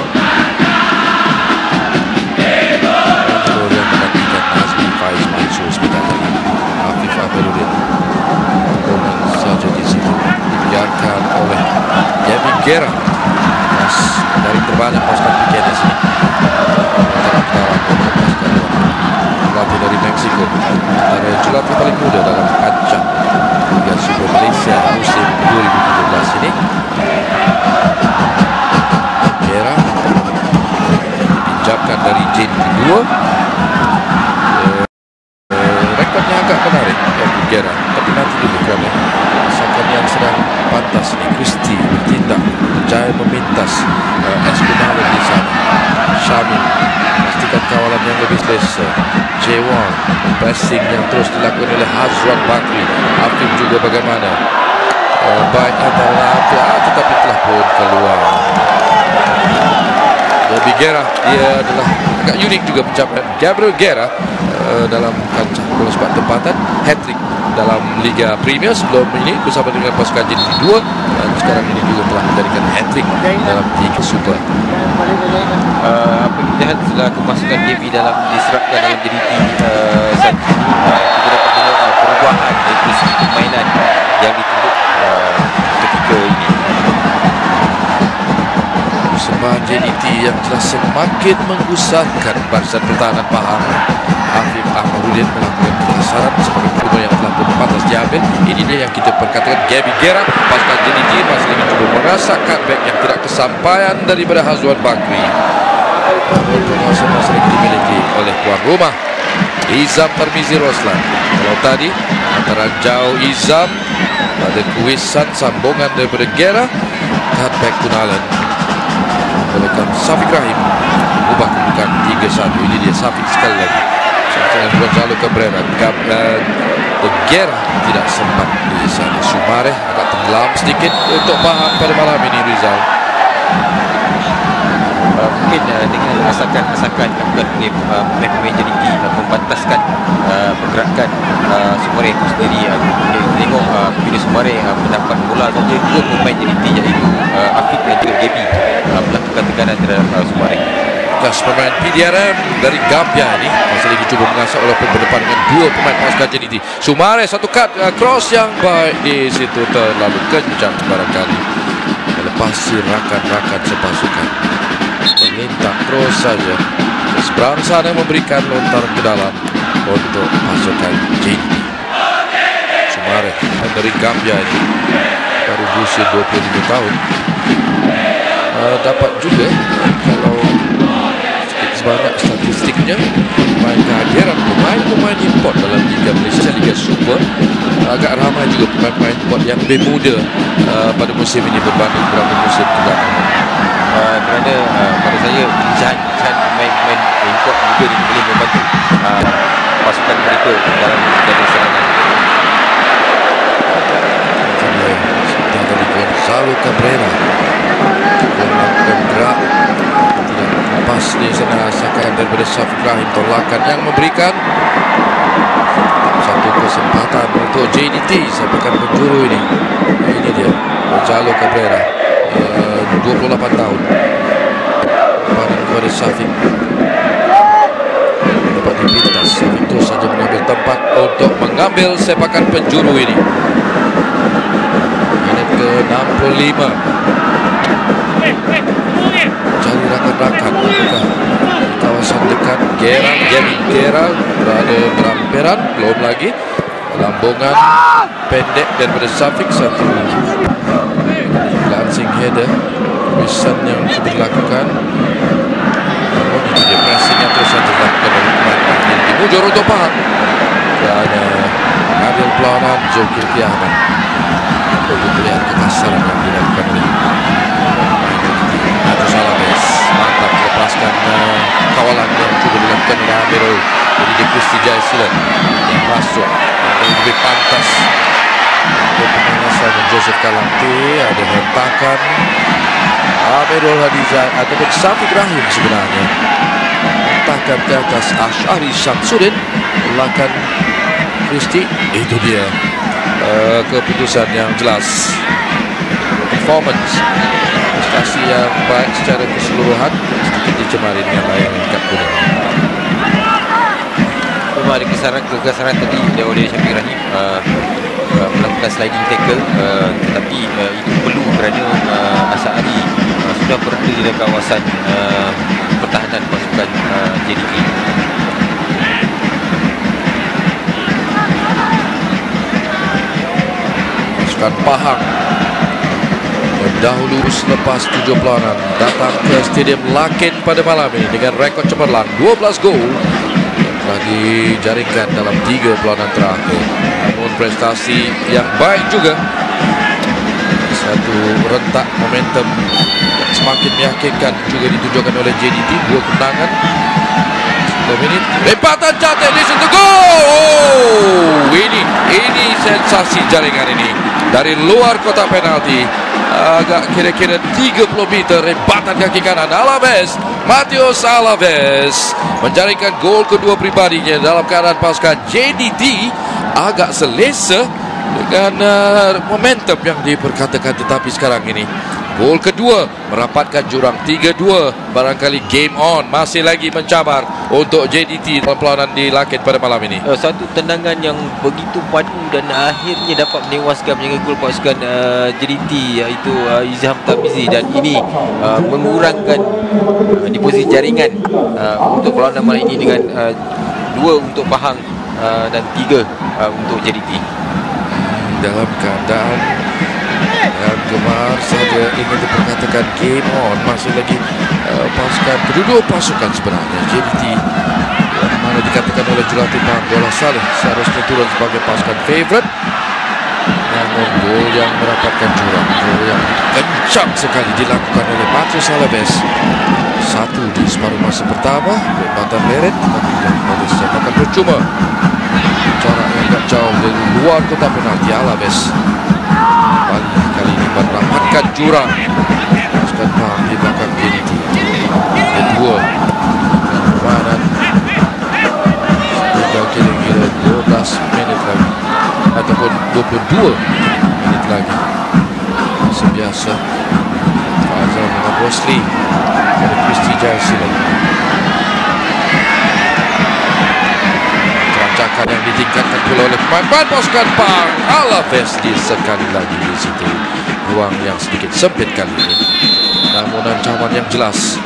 yang menggantikan Azmi Faiz Mansur sebentar tadi. Afif Amiruddin komen saja di situ dibiarkan oleh Kevin Guerra dari terbanyak pasukan PKNS ini. Pelatih dari Meksiko, antara juara paling muda dalam kancah Liga Super Malaysia musim 2017 ini. Guerra dipinjamkan dari Jin kedua. Rekodnya agak menarik Guerra, tapi nanti dulu kerana pasangan yang sedang pantas ini. Christie bertindak berjaya memintas Espinal di sana. Syamil pastikan kawalan yang lebih selesa. J1 pressing yang terus dilakukan oleh Hazwan Bakri. Afif juga bagaimana, baik antara Afif tetapi telah pun keluar. Gabi Guerra, dia adalah agak unik juga pencapaian Gabriel Guerra dalam kancah bola sepak tempatan, hat-trick dalam Liga Premier sebelum ini bersama dengan pasukan JDT 2 dan sekarang ini juga telah menjadikan hat-trick dalam Liga Super. Apa kita lihat setelah kemasukan KB dalam diserapkan dalam JDT saat ini, kita dapat tengok perubahan dari segi permainan yang ditunjuk ketika ini. Persembahan JDT yang telah semakin menggusarkan barisan pertahanan Pahang. Afif Ahmaduddin melakukan pemasaran sebagai peluang yang telah pun pantas diambil. Ini dia yang kita perkatakan Gabi Guerra. Pasukan JDT masih lagi cuba merasak cutback yang tidak kesampaian daripada Hazwan Bakri. Penguasaan masih lagi dimiliki oleh tuan rumah Izam Tarmizi Roslan. Kalau tadi antara jauh Izam pada kuisan sambungan daripada Guerra, cutback Kunalan melakukan Syafiq Rahim ubah kedudukan 3-1. Ini dia Syafiq sekali lagi dengan Gonzalo Cabrera. Guerra tidak sempat di sana. Sumare agak tenggelam sedikit untuk Pahang pada malam ini. Rizal mungkin dengan asakan dilakukan oleh pemain JDT membataskan pergerakan Sumare itu sendiri. Kita tengok bila Sumare mendapat bola saja, dua pemain JDT iaitu Afif dan juga Gabi melakukan tekanan terhadap Sumare. Bekas pemain PDRM dari Gambia ini masih lagi cuba mengasah walaupun berdepan dengan dua pemain pasukan JDT. Sumare satu cut cross yang baik di situ, terlalu kencang barangkali melepasi rakan-rakan sepasukan. Melintang terus saja seberang sana memberikan lontaran ke dalam untuk pasukan JDT. Sumare dari Gambia ini baru berusia 25 tahun. Dapat juga kalau banyak statistiknya pemain kehadiran pemain-pemain import dalam Liga Malaysia, Liga Super, agak ramai juga pemain-pemain import yang lebih muda pada musim ini berbanding beberapa musim kebelakang. Kerana pada saya pecahan pemain import muda ini boleh membantu pasukan mereka dalam jalan serangan. Sudah tadi Gonzalo Cabrera melakukan gerak lepas di sana asakan daripada Syafiq Rahim, tolakan yang memberikan satu kesempatan untuk JDT sampaikan penjuru ini. Ini dia Gonzalo Cabrera, 28 tahun, panen kepada Syafiq, dapat dipintas. Syafiq terus saja mengambil tempat untuk mengambil sepakan penjuru ini. Minit ke-65. Cari rakan-rakan di kawasan dekat. Guerra berada beramperan, belum lagi lambungan pendek daripada Syafiq, satu lancing header wisan yang dilakukan. Namun itu dia pressing yang terus saja dilakukan oleh pemain yang dimujur untuk Pahang kerana mengambil perlawanan Zulkifli Ahmad. Untuk melihat kekasaran yang dilakukan oleh mantap melepaskan kawalan yang cuba dilakukan oleh Amirul. Jadi dia Christie Jayasilan yang masuk yang lebih pantas untuk pemain asalnya Joseph Kalante. Ada hentakan Amirul Hadizat ataupun Syafiq Rahim sebenarnya entahkan ke atas Ash'ari Syamsuddin lakukan Kristi. Itu dia keputusan yang jelas, performance prestasi yang baik secara keseluruhan, sedikit dicemari dengan layangan kad kuning. Memang ada kekesaran tadi oleh Syafiq Rahim melakukan sliding tackle, tetapi itu perlu kerana Ash'ari sudah berada di dalam kawasan pertahanan pasukan JDT. Pasukan Pahang dahulu selepas 7 perlawanan datang ke Stadium Lakin pada malam ini dengan rekod cemerlang 12 gol yang telah dijaringkan dalam 3 perlawanan terakhir. Namun prestasi yang baik juga, satu rentak momentum yang semakin meyakinkan juga ditunjukkan oleh JDT. 2 kemenangan 10 minit, lempatan cantik di situ, gol. Ini sensasi jaringan ini dari luar kotak penalti, agak kira-kira 30 meter, rebatan kaki kanan Alaves. Matius Alaves menjaringkan gol kedua pribadinya dalam keadaan pasukan JDT agak selesa dengan momentum yang diperkatakan. Tetapi sekarang ini gol kedua merapatkan jurang 3-2. Barangkali game on, masih lagi mencabar untuk JDT dalam perlawanan di Lakin pada malam ini. Satu tendangan yang begitu padu dan akhirnya dapat menewaskan penjaga gol pasukan JDT, iaitu Izham Tamizi, dan ini mengurangkan di posisi jaringan untuk perlawanan malam ini dengan 2 untuk Pahang dan 3 untuk JDT. Dalam keadaan yang gemar saja ingin diperkatakan game on, masih lagi pasukan kedua pasukan sebenarnya JDT yang mana dikatakan oleh jurulatih Pahang Bola Saleh seharusnya turun sebagai pasukan favourite, namun gol yang merapatkan jurang, gol yang kencang sekali dilakukan oleh Matius Alaves. 1 di separuh masa pertama, lempatan leret oleh sepakan percuma, jarak yang tak jauh dari luar kotak penalti. Alaves kali ini merapatkan jurang pasukan Pahang di belakang JDT. Kedua permainan hingga kira-kira 12 minit lagi ataupun 22 minit lagi. Sebiasa Fazal dengan Bosli dari Kristi Jayasila. Kerancakan yang ditingkatkan pula oleh pemain pasukan Pahang. Alaves sekali lagi di situ, ruang yang sedikit sempit kali ini. Namun ancaman yang jelas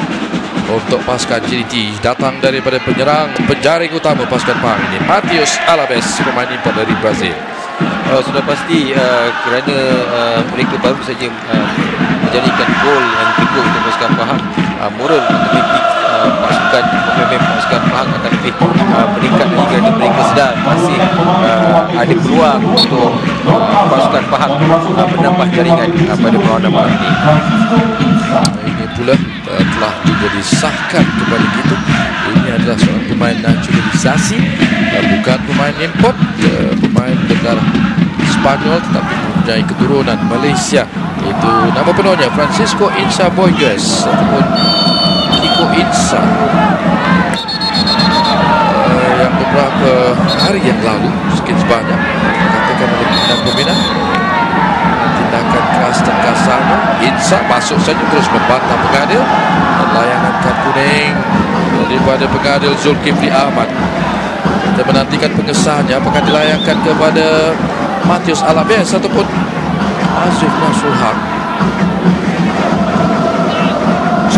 untuk pasukan JDT datang daripada penyerang penjaring utama pasukan Pahang ini, Matius Alaves, pemain import dari Brazil. Sudah pasti kerana mereka baru saja menjadikan gol yang kedua untuk pasukan Pahang, moral automatik pasukan pasukan Pahang akan lebih meningkat lagi kerana mereka sedar masih ada peluang untuk pasukan Pahang menambah jaringan pada perlawanan malam ini. Ini pula telah juga disahkan kepada kita, ini adalah seorang pemain naturalisasi, bukan pemain import, pemain negara Spanyol tetapi mempunyai keturunan Malaysia. Itu nama penuhnya Francisco Insa Boyes ataupun Kiko Insa, yang beberapa hari yang lalu sedikit sebanyak katakan oleh pembina tindakan keras dan kasarnya. Insa masuk saja terus membantah pengadil dan layangan kad kuning daripada pengadil Zulkifli Ahmad. Kita menantikan pengesahannya, apakah dilayangkan kepada Matius Alaves ataupun Azif Nasrul Haq.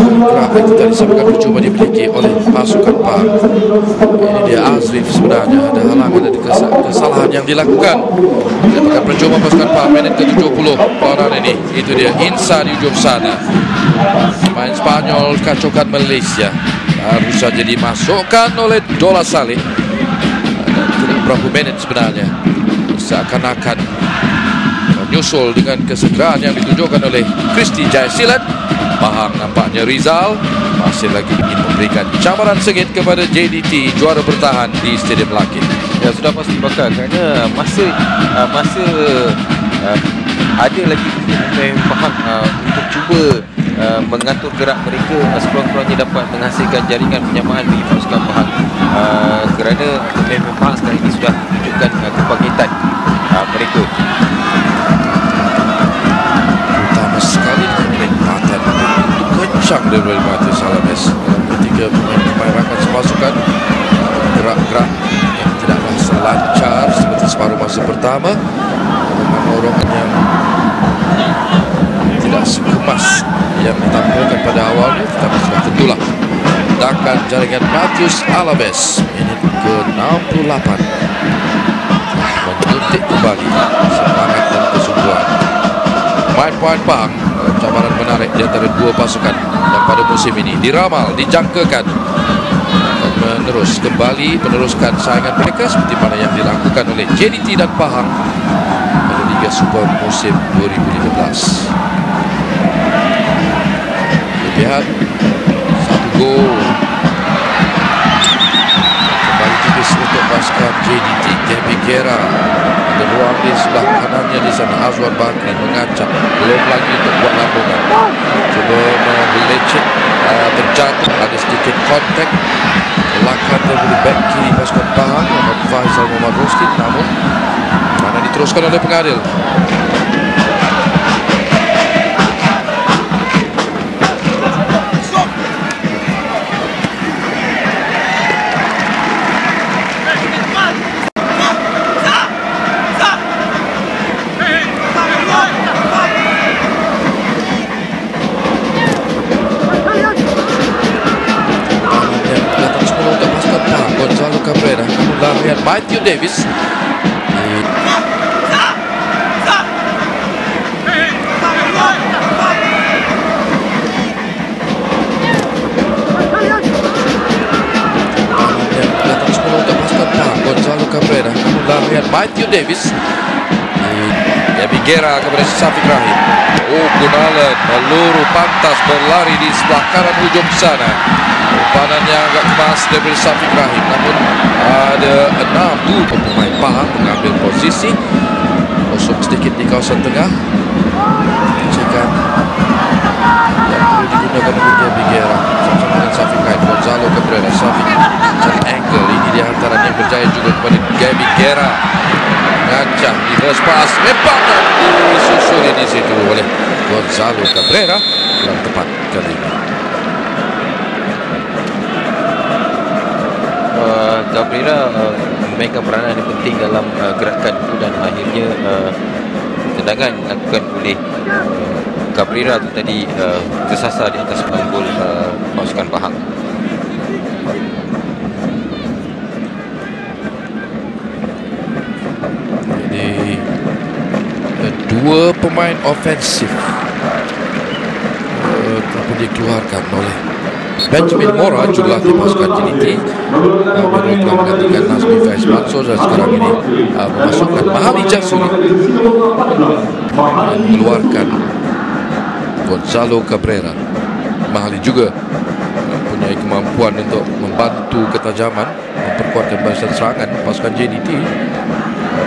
Kerana itu tadi sebabkan percuma dimiliki oleh pasukan Pahang. Ini dia Azif, sebenarnya ada halangan, ada kesalahan yang dilakukan. Sebabkan percuma pasukan Pahang minit ke-70 perlawanan ini. Itu dia Insa di ujung sana, main Spanyol kacaukan Malaysia, baru saja dimasukkan oleh Dola Saleh dan tidak berapa minit sebenarnya. Seakan-akan menyusul dengan kesegeraan yang ditunjukkan oleh Kristi Jayasila. Pahang nampaknya Rizal masih lagi ingin memberikan cabaran sengit kepada JDT, juara bertahan di Stadium Lakin. Ya, sudah pasti bakal, kerana masa ada lagi pemain Pahang untuk cuba mengatur gerak mereka sekurang-kurangnya dapat menghasilkan jaringan penyamaan bagi pasukan Pahang, kerana pemain Pahang sekarang ini sudah menunjukkan kebangkitan mereka. Utama sekali penempatan begitu kencang daripada Matius Alaves ketika pemain rakan sepasukan gerak-gerak yang tidaklah selancar seperti separuh masa pertama, dorongan yang tidak sekemas yang ditampilkan pada awalnya, tetapi sudah tentulah ledakan jaringan Matius Alaves minit ke-68 menyuntik kembali semangat dan kesungguhan pemain Pahang. Cabaran menarik di antara dua pasukan yang pada musim ini diramal, dijangkakan meneruskan saingan mereka seperti mana yang dilakukan oleh JDT dan Pahang pada Liga Super musim 2015. Lihat satu gol kembali tipis untuk pasukan JDT. Gaby Guerra ada ruang di sebelah kanannya di sana. Azwan Bakri mengacak, belum lagi untuk buat lambungan, cuba melecet, terjatuh, ada sedikit kontak belakang dari back kiri pasukan Pahang Muhammad Faizal Muhammad Rosli, namun mana diteruskan oleh pengadil. Matthew Davis Gonzalo Cabrera, Matthew Davis, Gaby Guerra kepada Syafiq Rahim. Gunalan peluru pantas berlari di sebelah kanan hujung sana. Umpannya agak kemas dari Syafiq Rahim, namun ada 6 pemain Pahang mengambil posisi kosong sedikit di kawasan tengah. Cekan yang perlu digunakan oleh Gaby Guerra sama-sama dengan Syafiq Rahim. Gonzalo Cabrera, Syafiq cari angle ini di antaranya yang berjaya juga kepada Gaby Guerra. Ngancah di first pass, lemparan disusuli di situ oleh Gonzalo Cabrera, kurang tepat kali ini. Cabrera memainkan peranan yang penting dalam gerakan itu, dan akhirnya tendangan dilakukan oleh Cabrera itu tadi tersasar di atas gol pasukan Pahang. Jadi dua pemain ofensif telah dikeluarkan oleh Benjamin Mora, jurulatih pasukan JDT. Mereka telah menggantikan Nazmi Faiz Mansur dan sekarang ini memasukkan Mahali Jasuri dan mengeluarkan Gonzalo Cabrera. Mahali juga mempunyai kemampuan untuk membantu ketajaman memperkuatkan barisan serangan pasukan JDT.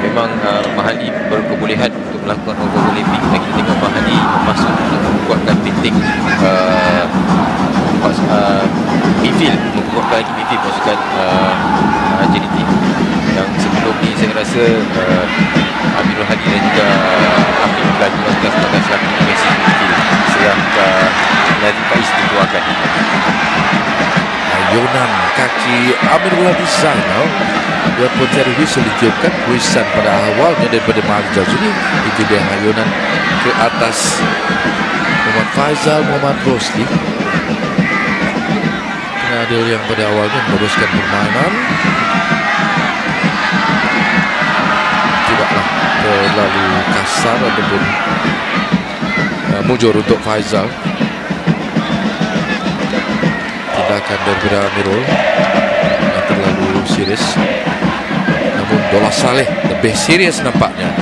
Memang Mahali berkebolehan untuk melakukan overlapping. Kita tengok Mahali masuk untuk memperkuatkan pinting midfield, memperkuatkan lagi midfield pasukan JDT. Yang sebelum ni saya rasa Amirul Hadi dan juga Amin Melaju sebagai selaku Messi midfield serang Nazim Faiz dikeluarkan. Ayunan kaki Amirul Hadi Zainal, dia pun cari whistle ditiupkan. Wisan pada awalnya daripada Mahali Jasuri, itu dia ayunan ke atas Muhammad Faizal Muhammad Rosli. Pengadil yang pada awalnya meneruskan permainan, tidaklah terlalu kasar ataupun mujur untuk Faizal. Tindakan daripada Amirul yang terlalu serius, namun Dola Saleh lebih serius nampaknya.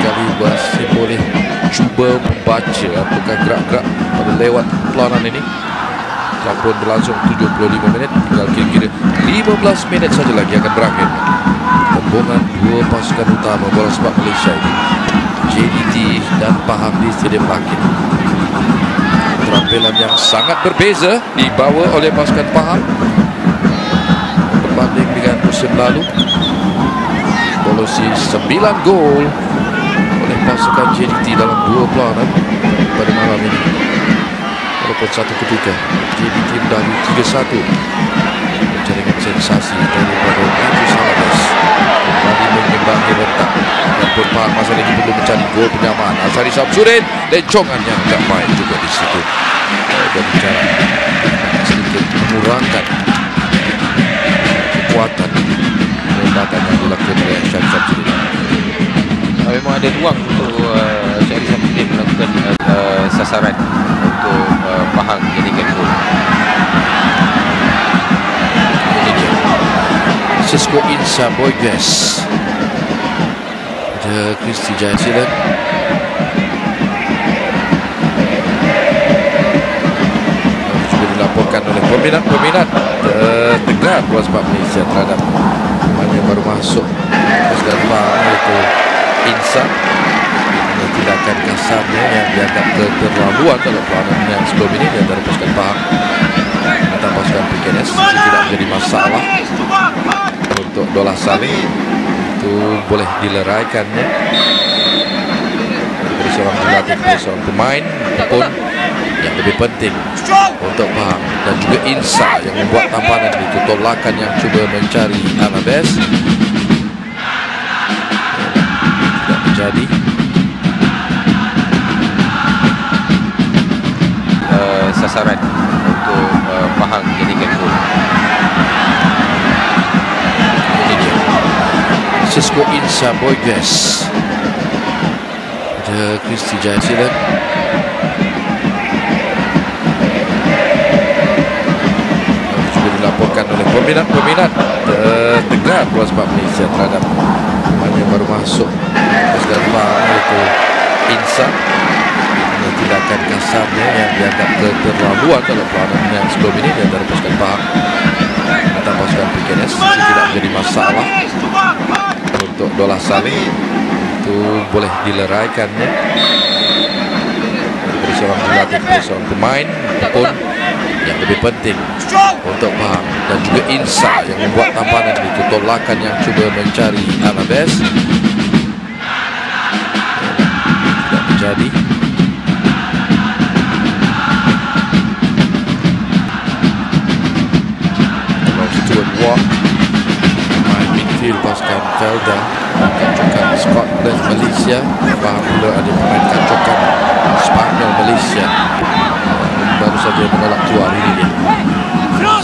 Kali masih boleh cuba membaca apakah gerak-gerak pada lewat perlawanan ini. Campur berlangsung 75 minit, tinggal kira-kira 15 minit saja lagi akan berakhir tembungan dua pasukan utama bola sepak Malaysia ini, JDT dan Pahang di Stadium Lakin. Penampilan yang sangat berbeza dibawa oleh pasukan Pahang berbanding dengan musim lalu. Kolusi 9 gol oleh pasukan JDT dalam 2 pelawanan pada malam ini. Walaupun satu ketika JDT mendahului 3-1 menjaringkan sensasi daripada Andrew Salabes kembali mengimbangi rentak. Walaupun Pahang masa ini perlu mencari gol penyamaan. Azhari Samsudin, lencongan yang tak baik juga di situ dan bicara sedikit mengurangkan kekuatan tembakan yang dilakukan oleh Azhari Samsudin. Memang ada ruang untuk Azhari Samsudin melakukan sasaran untuk Pahang jadikan gol. Cisco Insa Boygas, ada Kristi Jayasilan, juga dilaporkan oleh peminat terdengar Bola Sepak Malaysia terhadap pemain yang baru masuk pasukan Pahang, iaitu Insa. Tindakan kasarnya yang dianggap keterlaluan dalam pelawanan yang sebelum ini di antara pasukan Pahang dan pasukan PKNS tidak menjadi masalah untuk Dolah Saleh. Itu boleh dileraikannya dari seorang pelatih kepada seorang pemain, ataupun yang lebih penting untuk Pahang dan juga Insa yang membuat tampanan itu, tolakan yang cuba mencari Anabes tidak menjadi. Sasaran untuk Pahang jadikan gol. Cisco Insa Boygas, ada Kristi Jayasilan, juga dilaporkan oleh peminat terdengar Bola Sepak Malaysia terhadap pemain yang baru masuk pasukan Pahang, iaitu Insa. Tindakan kasarnya yang dianggap keterlaluan dalam pelawanan yang sebelum ini di antara pasukan Pahang dan pasukan PKNS tidak menjadi masalah untuk Dolah Saleh. Itu boleh dileraikannya dari seorang pelatih kepada seorang pemain, ataupun yang lebih penting untuk Pahang dan juga Insa yang membuat tampanan itu, tolakan yang cuba mencari Anabes tidak menjadi. Walk, pemain midfield pasukan Felda, kancokan Scotland Malaysia. Pahang pula ada pemain kancokan Spanyol Malaysia baru saja menolak keluar ini dia.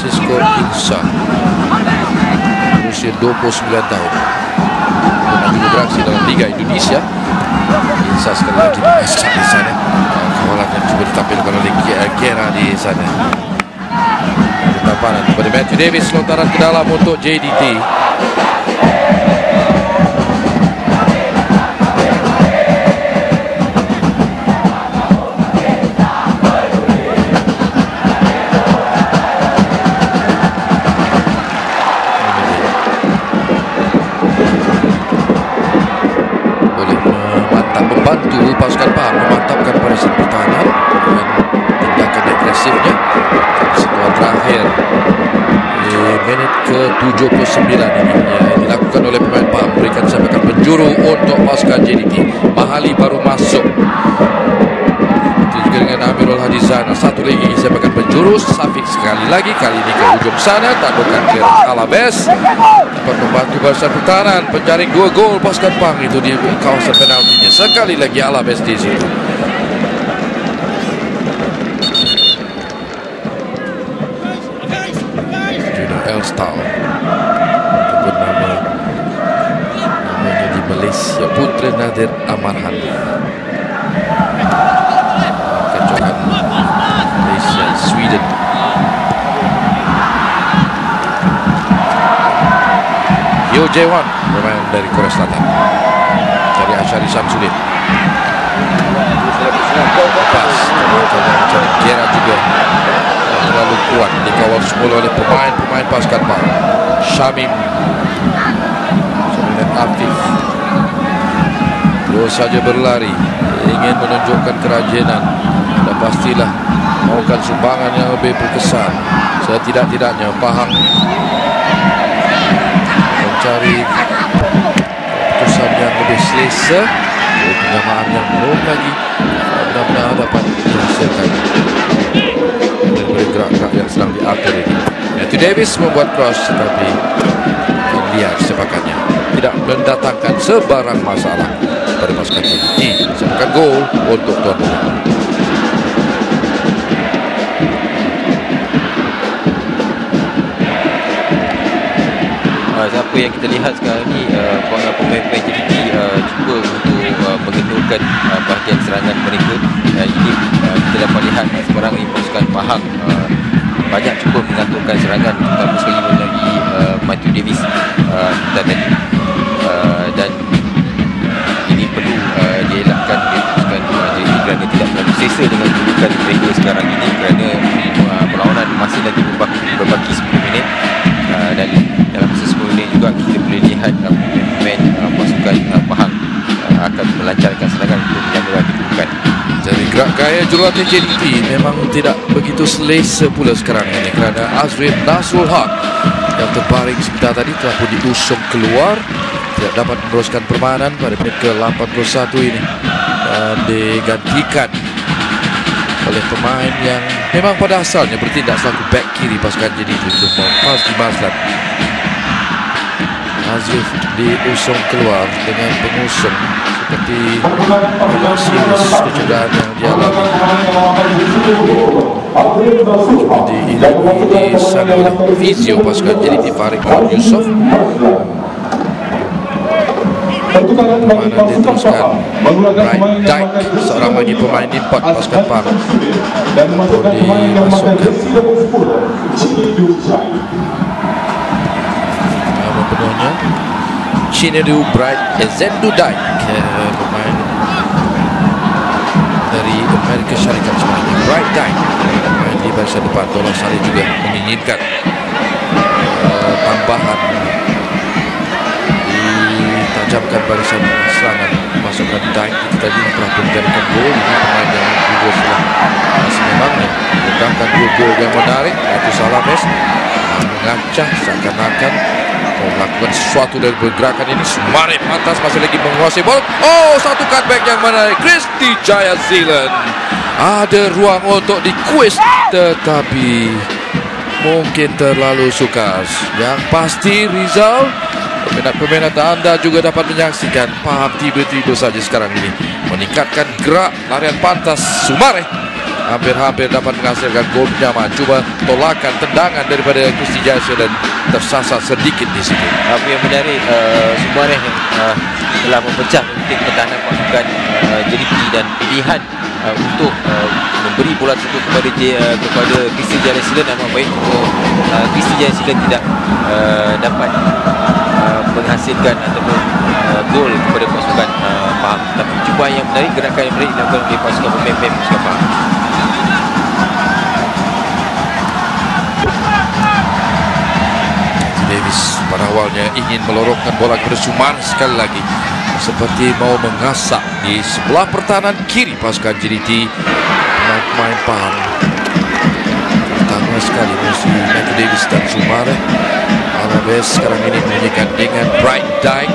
Cisco Insa, berusia 29 tahun, pernah juga beraksi dalam Liga Indonesia. Insa sekali lagi mengesak di sana, kawalan yang juga ditampilkan oleh Gera di sana. Tampanan kepada Matthew Davis, lontaran ke dalam untuk JDT. Boleh membantu pasukan Pahang memantapkan barisan pertahanan dengan tindakan agresifnya. Setelah terakhir di menit ke-79 ini yang dilakukan oleh pemain Pahang, berikan sepakan penjuru untuk pasukan JDT. Mahali baru masuk, itu juga dengan Amirul Hadizana. Satu lagi sepakan penjuru, Safik sekali lagi, kali ini ke ujung sana, tandukan ke Alabes dapat membantu barisan pertahanan, penjaring 2 gol pasukan Pahang itu di kawasan penaltinya. Sekali lagi Alabes di situ. Elstal, ataupun namanya di Malaysia, Putra Nadir Amarhan, kancokan Malaysia Sweden. Hyo Jae-won, pemain dari Korea Selatan, dari Azhari Samsudin. Lepas mencari Gera juga terlalu kuat, dikawal semula oleh pemain pasukan Pahang. Syamim dan Afif terus saja berlari, ingin menunjukkan kerajinan dan pastilah mahukan sumbangan yang lebih berkesan. Setidak-tidaknya Pahang mencari keputusan yang lebih selesa, penyamaan yang belum lagi benar-benar dapat dihasilkan daripada gerak-gerak yang sedang diatur ini. Matthew Davis membuat cross, tetapi lihat sepakannya tidak mendatangkan sebarang masalah pada pasukan JDT. Sepakan gol untuk tuan rumah. Apa yang kita lihat sekarang ni, pemain-pemain JDT cuba untuk mengendurkan bahagian serangan mereka. Ini kita dapat lihat sekarang ni pasukan Pahang banyak cuba mengaturkan serangan, terutama sekali melalui Matthew Davis tadi, dan ini perlu dielakkan pasukan JDT kerana tidak terlalu selesa dengan kedudukan mereka sekarang ini, kerana perlawanan masih lagi berbaki 10 minit, dan dalam masa 10 minit juga kita boleh lihat pemain pasukan Pahang akan melancarkan serangan untuk menjaga kedudukan. Jadi gerak gaya jurulatih JDT memang tidak begitu selesa pula sekarang ini, kerana Azrin Nasrul Haq yang terbaring sebentar tadi telah pun diusung keluar, tidak dapat meneruskan permainan pada menit ke-81 ini, digantikan oleh pemain yang memang pada asalnya bertindak selaku back kiri pasukan JDT, itu Fazli Mazlan. Azif diusung keluar dengan pengusung seperti serius kecederaan yang dialami. Seperti ini disana oleh fizio pasukan JDT Farid Yusof. Permainan diteruskan. Bright Dyke, seorang lagi pemain import pasukan Pahang, untuk dimasukkan. Penuhnya Chinedu Bright Ezendu Dyke, pemain dari Amerika Syarikat sebenarnya. Bright Dyke main di barisan depan. Tolong Saleh juga menginginkan tambahan, ditajamkan barisan serangan. Masukkan Dyke itu tadi telah menjadikan gol. Ini pemain yang juga sudah sememangnya mendatangkan 2 gol yang menarik. Itu Salames mengacah seakan-akan melakukan sesuatu dari pergerakan ini. Sumare pantas masih lagi menguasai bola. Oh, satu cutback yang menarik. Christy Jaya Zealand ada ruang untuk dikuis, tetapi mungkin terlalu sukar. Yang pasti Rizal, peminat-peminat anda juga dapat menyaksikan Pahang tiba-tiba saja sekarang ini meningkatkan gerak larian pantas. Sumare hampir-hampir dapat menghasilkan gol penyamaan. Cuba tolakan tendangan daripada Christy Jaya Zealand tersasar sedikit di situ. Apa yang menarik, Sumareh telah memecah penting pertahanan pasukan JDT, dan pilihan untuk memberi bola tersebut kepada Christy Jaya Zealand amat baik untuk Christy Jaya Zealand tidak dapat menghasilkan ataupun gol kepada pasukan Pahang. Tapi cuba yang menarik, gerakan yang menarik dilakukan oleh pasukan pemain pasukan Pahang. Davis pada awalnya ingin melorongkan bola kepada Sumar sekali lagi, seperti mau mengasak di sebelah pertahanan kiri pasukan JDT. Pemain Pahang pertama sekali mesti Matthew Davis dan Sumar. Alaves sekarang ini menyanyikan dengan Bright Dyke.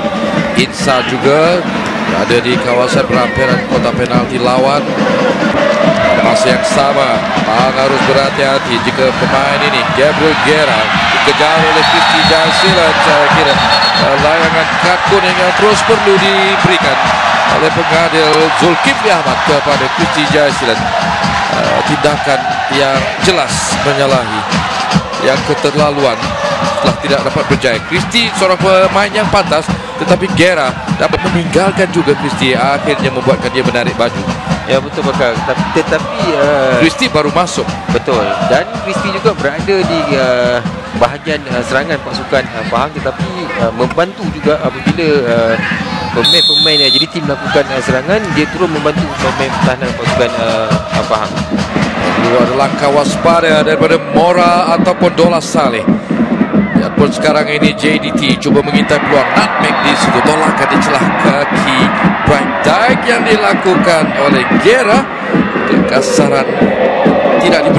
Insa juga ada di kawasan perampiran kotak penalti lawan. Masa yang sama, Pahang harus berhati-hati jika pemain ini Gabriel Guerra dikejar oleh Christy Jaya Zealand. Saya kira layangan kad kuning yang terus perlu diberikan oleh pengadil Zulkifli Ahmad kepada Christy Jaya Zealand. Tindakan yang jelas menyalahi, yang keterlaluan, telah tidak dapat berjaya. Christy seorang pemain yang pantas, tetapi Guerra dapat meninggalkan juga Christy, akhirnya membuatkan dia menarik baju. Ya, betul Bakar. Tetapi Christy baru masuk. Betul. Dan Christy juga berada di bahagian serangan pasukan Pahang, tetapi membantu juga apabila pemain-pemain JDT melakukan serangan, dia turun membantu pemain pertahanan pasukan Pahang. Itu adalah langkah waspada daripada Mora ataupun Dola Saleh. Biarpun sekarang ini JDT cuba mengintai peluang nutmeg di situ, tolakan di celah kaki Bright Dyke yang dilakukan oleh Guerra. Kekasaran tidak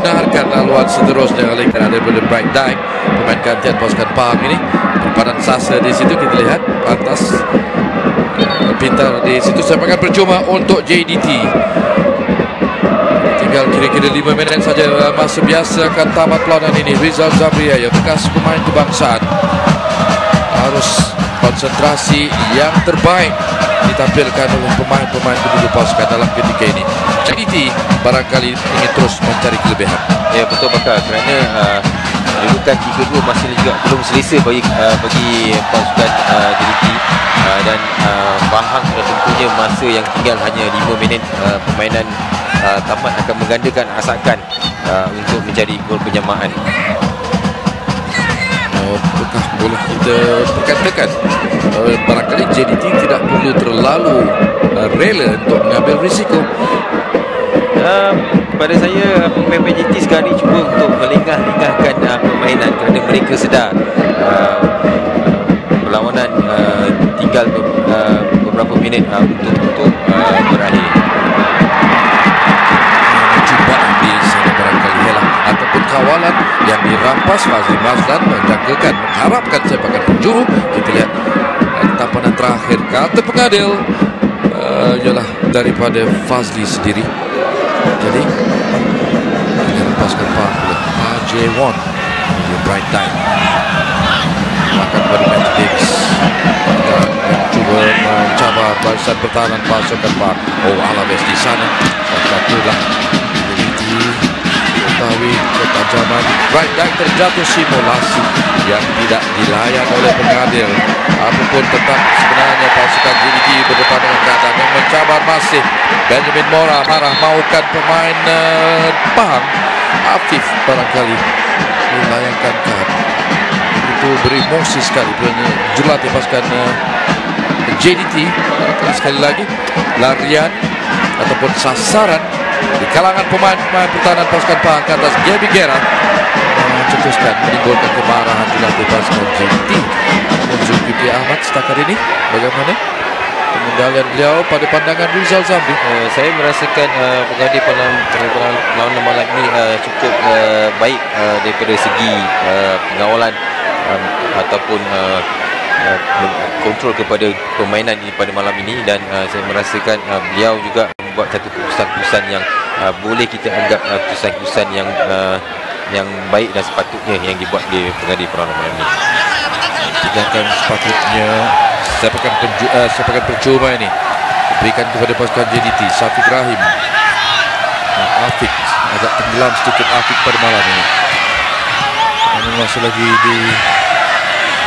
dilakukan laluan seterusnya oleh daripada Bright Dye, pemain gantian pasukan Pahang ini. Padan Sasa di situ kita lihat atas pintar di situ. Sepakan percuma untuk JDT. Tinggal kira-kira 5 minit saja masa biasa akan tamat perlawanan ini. Rizal Zamria yang bekas pemain kebangsaan harus konsentrasi yang terbaik ditampilkan oleh pemain-pemain kedua pasukan dalam ketika ini. JDT barangkali ingin terus mencari kelebihan. Ya, betul Bakar, kerana kedudukan 3-2 masih juga belum selesa bagi pasukan JDT, dan Pahang sudah tentunya masa yang tinggal hanya 5 minit permainan tamat akan menggandakan asakan untuk mencari gol penyamaan. Apakah boleh kita perkatakan barangkali JDT tidak perlu terlalu rela untuk mengambil risiko? Pada saya, pemain JDT sekarang ni cuba untuk melengah-lengahkan permainan kerana mereka sedar perlawanan tinggal beberapa minit untuk berakhir. Cubaan di sana barangkali helah ataupun kawalan yang dirampas Fazli Mazlan menjangkakan, mengharapkan sepakan penjuru. Kita lihat tampanan terakhir kata pengadil ialah daripada Fazli sendiri. Jadi dengan lepaskan Pahang oleh J1 di Bright Dye, makan pada Matthew Davis dan cuba mencabar barisan pertahanan pasukan Pahang. Alaves di sana dan satulah mengetahui ketajaman Bright Dye. Terjatuh simulasi yang tidak dilayan oleh pengadil. Apapun tetap sebenarnya pasukan JDT berdepan dengan keadaan yang mencabar masih. Benjamin Mora marah maukan pemain Pahang Afif barangkali dilayangkan kad. Itu beremosi sekali jurulatih pasukan JDT. Sekali lagi larian ataupun sasaran di kalangan pemain-pemain pertahanan pasukan Pahang ke atas Gaby Gera mencetuskan menimbulkan kemarahan jurulatih pasukan JDT. Zulkifli Ahmad setakat ini bagaimana pengendalian beliau pada pandangan Rizal Zamri? Saya merasakan pengadil perlawanan malam ini cukup baik daripada segi pengawalan ataupun kontrol kepada permainan ini pada malam ini, dan saya merasakan beliau juga membuat satu keputusan-keputusan yang boleh kita anggap keputusan-keputusan yang baik dan sepatutnya yang dibuat di pengadil perlawanan malam ini. Tindakan sepatutnya sepakan percuma ini diberikan kepada pasukan JDT. Syafiq Rahim, Afiq agak tenggelam sedikit Afiq pada malam ini. Namun masih lagi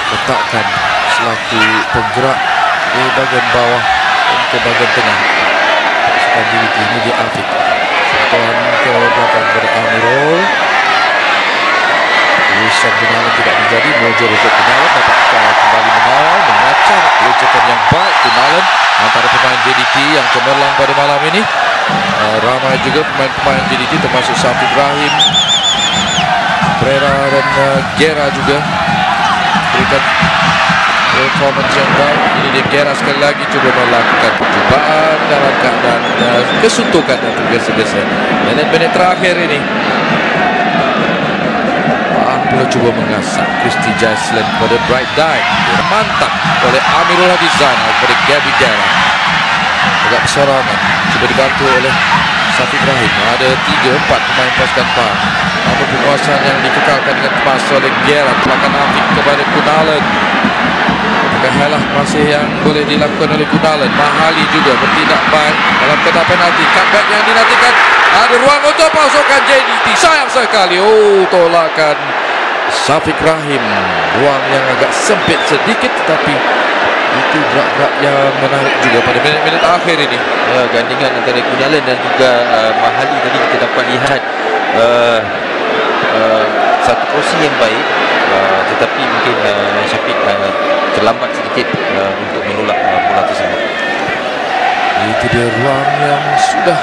diletakkan selaku penggerak di bahagian bawah dan ke bahagian tengah pasukan JDT. Ini dia Afiq, sentuhan ke belakang kepada Amirul. Urusan Gunawan tidak menjadi. Mojo untuk Gunawan dapat kembali mengawal, mengacau kelecatan yang baik Gunawan antara pemain JDT yang cemerlang pada malam ini. Ramai juga pemain-pemain JDT termasuk Syafiq Rahim, Pereira dan Gera juga berikan performance yang baik. Ini dia Gera sekali lagi cuba melakukan percubaan dalam keadaan kesuntukan dan tergesa-gesa. Minit-minit terakhir ini perlu cuba mengasah Christy Jaislan kepada Bright Dye. Mantap oleh Amirul Hadizan kepada Gaby Gera. Agak persorangan, cuba dibantu oleh Syafiq Rahim. Ada 3-4 pemain pasukan Pahang. Namun penguasaan yang dikekalkan dengan kemas oleh Gera. Belakang Afiq kepada Gunawan. Kehalah masih yang boleh dilakukan oleh Gunawan. Mahali juga bertindak baik dalam kotak penalti. Cutback yang dinantikan. Ada ruang untuk pasukan JDT. Sayang sekali. Tolakan Syafiq Rahim. Ruang yang agak sempit sedikit, tetapi itu gerak-gerak yang menarik juga pada minit-minit akhir ini. Gandingan antara Gunawan dan juga Mahali tadi kita dapat lihat satu porsi yang baik, tetapi mungkin Syafiq terlambat sedikit untuk menolak bola tersebut. Itu dia ruang yang sudah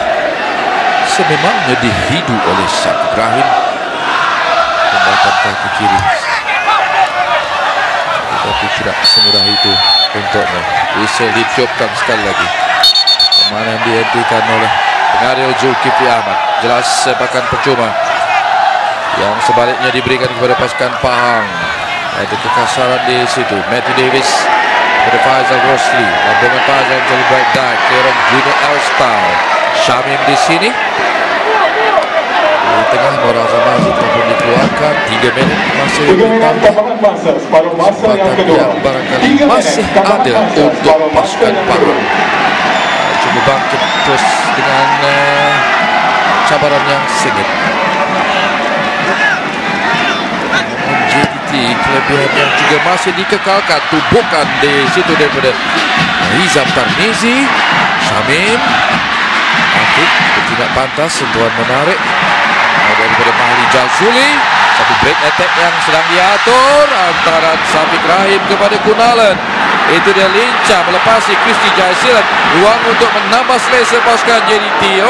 sememangnya dihidu oleh Syafiq Rahim. Tembakan kaki kiri, tetapi tidak semudah itu untuknya. Whistle ditiupkan sekali lagi. Permainan dihentikan oleh pengadil Zulkifli Ahmad. Jelas sepakan percuma. yang sebaliknya diberikan kepada pasukan Pahang. Ada kekasaran di situ. Matthew Davis kepada Faizal Rosli. Lambungan Faizal menjadi Bright Dyke. Clearance Junior Elstal. Syamim di sini. Di tengah Nora Zamazi telah pun dikeluarkan. 3 minit masih ditambah. Yang barangkali masih ada untuk pasukan Pahang. Cuba bangkit terus dengan cabaran yang sengit. JDT kelebihan yang juga masih dikekalkan, tumpukan di situ daripada Rizam Tarmizi. Syamim Akib bertindak pantas, sentuhan menarik daripada Mahli Jazuli. Satu break attack yang sedang diatur antara Syafiq Rahim kepada Kunalan. Itu dia lincah melepasi Kristi Jaisilan. Ruang untuk menambah selesa pasukan JDT.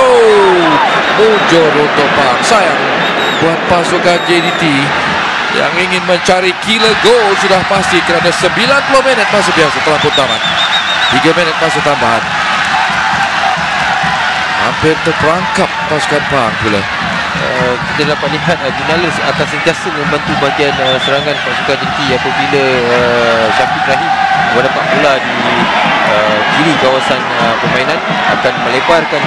Mujur untuk Pahang. Sayang buat pasukan JDT yang ingin mencari killer goal sudah pasti kerana 90 minit masa biasa telah pun tamat. 3 minit masa tambahan. Hampir terperangkap pasukan Pahang pula. Kita dapat lihat Gunalan akan sentiasa membantu bahagian serangan pasukan JDT apabila Syafiq Rahim mendapat bola di kiri kawasan permainan, akan melebarkan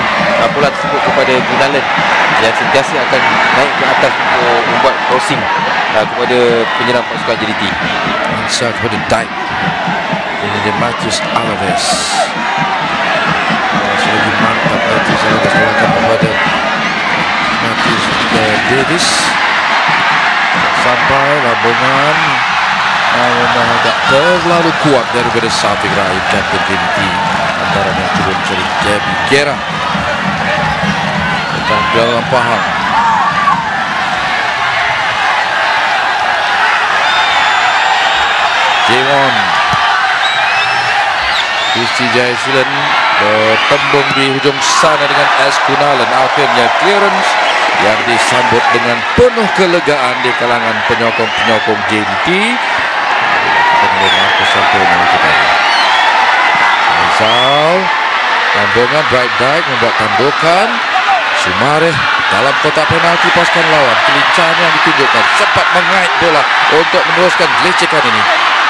bola tersebut kepada Gunalan yang sentiasa akan naik ke atas untuk membuat crossing kepada penyerang pasukan JDT. Insya kepada Dyke. Ini dia Matius Alaves. Lagi mantap Matius Alaves melakukan kepada Matius Davis. Sampai lambungan agak terlalu kuat daripada Syafiq Rahim, kapten JDT. Antaranya cuba mencari Gaby Gera tentang dalam Pahang. J1 Kristi Jaisilan bertembung di hujung sana dengan S. Kunalan. Akhirnya clearance yang disambut dengan penuh kelegaan di kalangan penyokong-penyokong JDT. Rizal, lambungan Bright Dyke membuat tandukan. Sumareh dalam kotak penalti pasukan lawan. Kelincahan yang ditunjukkan, sempat mengait bola untuk meneruskan gelecekan ini.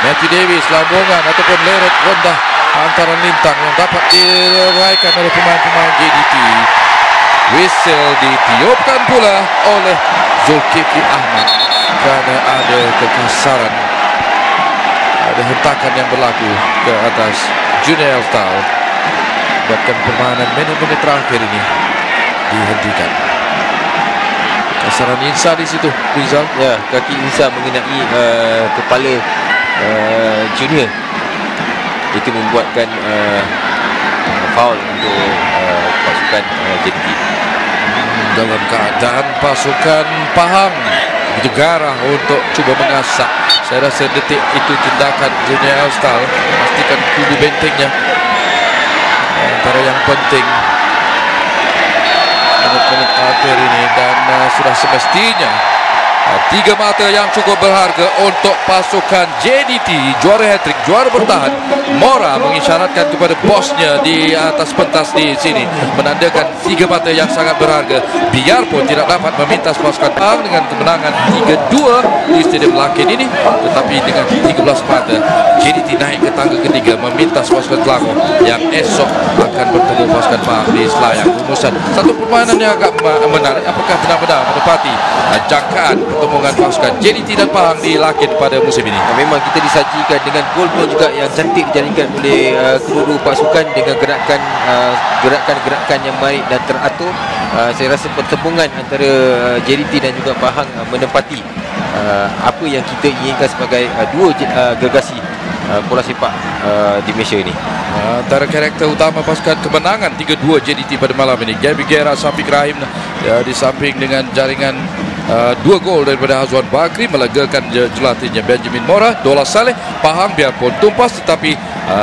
Matthew Davis, lambungan ataupun leret rendah antara lintang yang dapat diraikan oleh pemain-pemain JDT. Whistle ditiupkan pula oleh Zulkifli Ahmad kerana ada kekasaran, ada hentakan yang berlaku ke atas Junior Elstal. Bahkan permainan minit-minit terakhir ini dihentikan. Kasaran Insa di situ, Rizal. Ya, kaki Insa mengenai kepala Junior. Itu membuatkan foul untuk pasukan JDT. Dalam keadaan pasukan Pahang begitu garah untuk cuba mengasak. Saya rasa detik itu tindakan Junior Elstal memastikan kubu bentengnya. Antara yang penting menit-menit akhir ini, dan sudah semestinya 3 mata yang cukup berharga untuk pasukan JDT. Juara hat-trick, juara bertahan. Mora mengisyaratkan kepada bosnya di atas pentas di sini, menandakan 3 mata yang sangat berharga. Biarpun tidak dapat memintas pasukan Pahang dengan kemenangan 3-2 di Stadium Lakin ini, tetapi dengan 13 mata JDT naik ke tangga ketiga, memintas pasukan Selangor yang esok akan bertemu pasukan Pahang di Selayang. Rumusan satu permainan yang agak menarik. Apakah benar-benar menepati jangkaan pertemuan pasukan JDT dan Pahang di Lakin pada musim ini? Memang kita disajikan dengan gol-gol juga yang cantik dijaringkan oleh kedua-dua pasukan dengan gerakan-gerakan yang baik dan teratur. Saya rasa pertembungan antara JDT dan juga Pahang menepati apa yang kita inginkan sebagai dua gergasi bola sepak di Malaysia ini. Antara karakter utama pasukan kemenangan 3-2 JDT pada malam ini, Gaby Gera, Syafiq Rahim di samping dengan jaringan 2 gol daripada Hazwan Bakri melegakan jelatinya Benjamin Mora. Dola Saleh. Pahang biarpun tumpas tetapi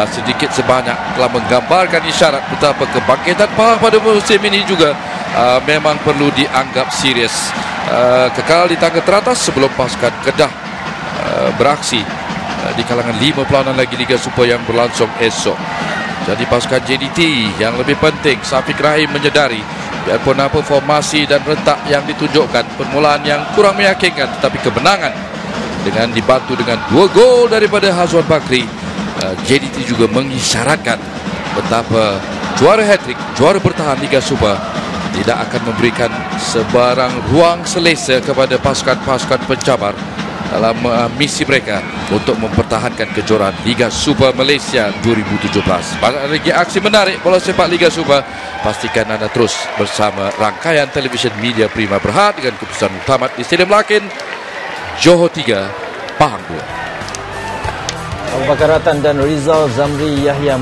sedikit sebanyak telah menggambarkan isyarat betapa kebangkitan Pahang pada musim ini juga memang perlu dianggap serius. Kekal di tangga teratas sebelum pasukan Kedah beraksi di kalangan 5 perlawanan lagi Liga Super yang berlangsung esok. Jadi pasukan JDT yang lebih penting, Syafiq Rahim menyedari Biarpun apa formasi dan rentak yang ditunjukkan, permulaan yang kurang meyakinkan, tetapi kemenangan dengan dibantu dengan 2 gol daripada Hazwan Bakri, JDT juga mengisyaratkan betapa juara hat-trick, juara bertahan Liga Super tidak akan memberikan sebarang ruang selesa kepada pasukan-pasukan pencabar dalam misi mereka untuk mempertahankan kejuaraan Liga Super Malaysia 2017. Banyak lagi aksi menarik bola sepak Liga Super. Pastikan anda terus bersama rangkaian televisyen Media Prima Berhad dengan keputusan tamat di Stadium Lakin, Johor 3, Pahang 2. Abu Bakar Ratan dan Rizal Zamri Yahya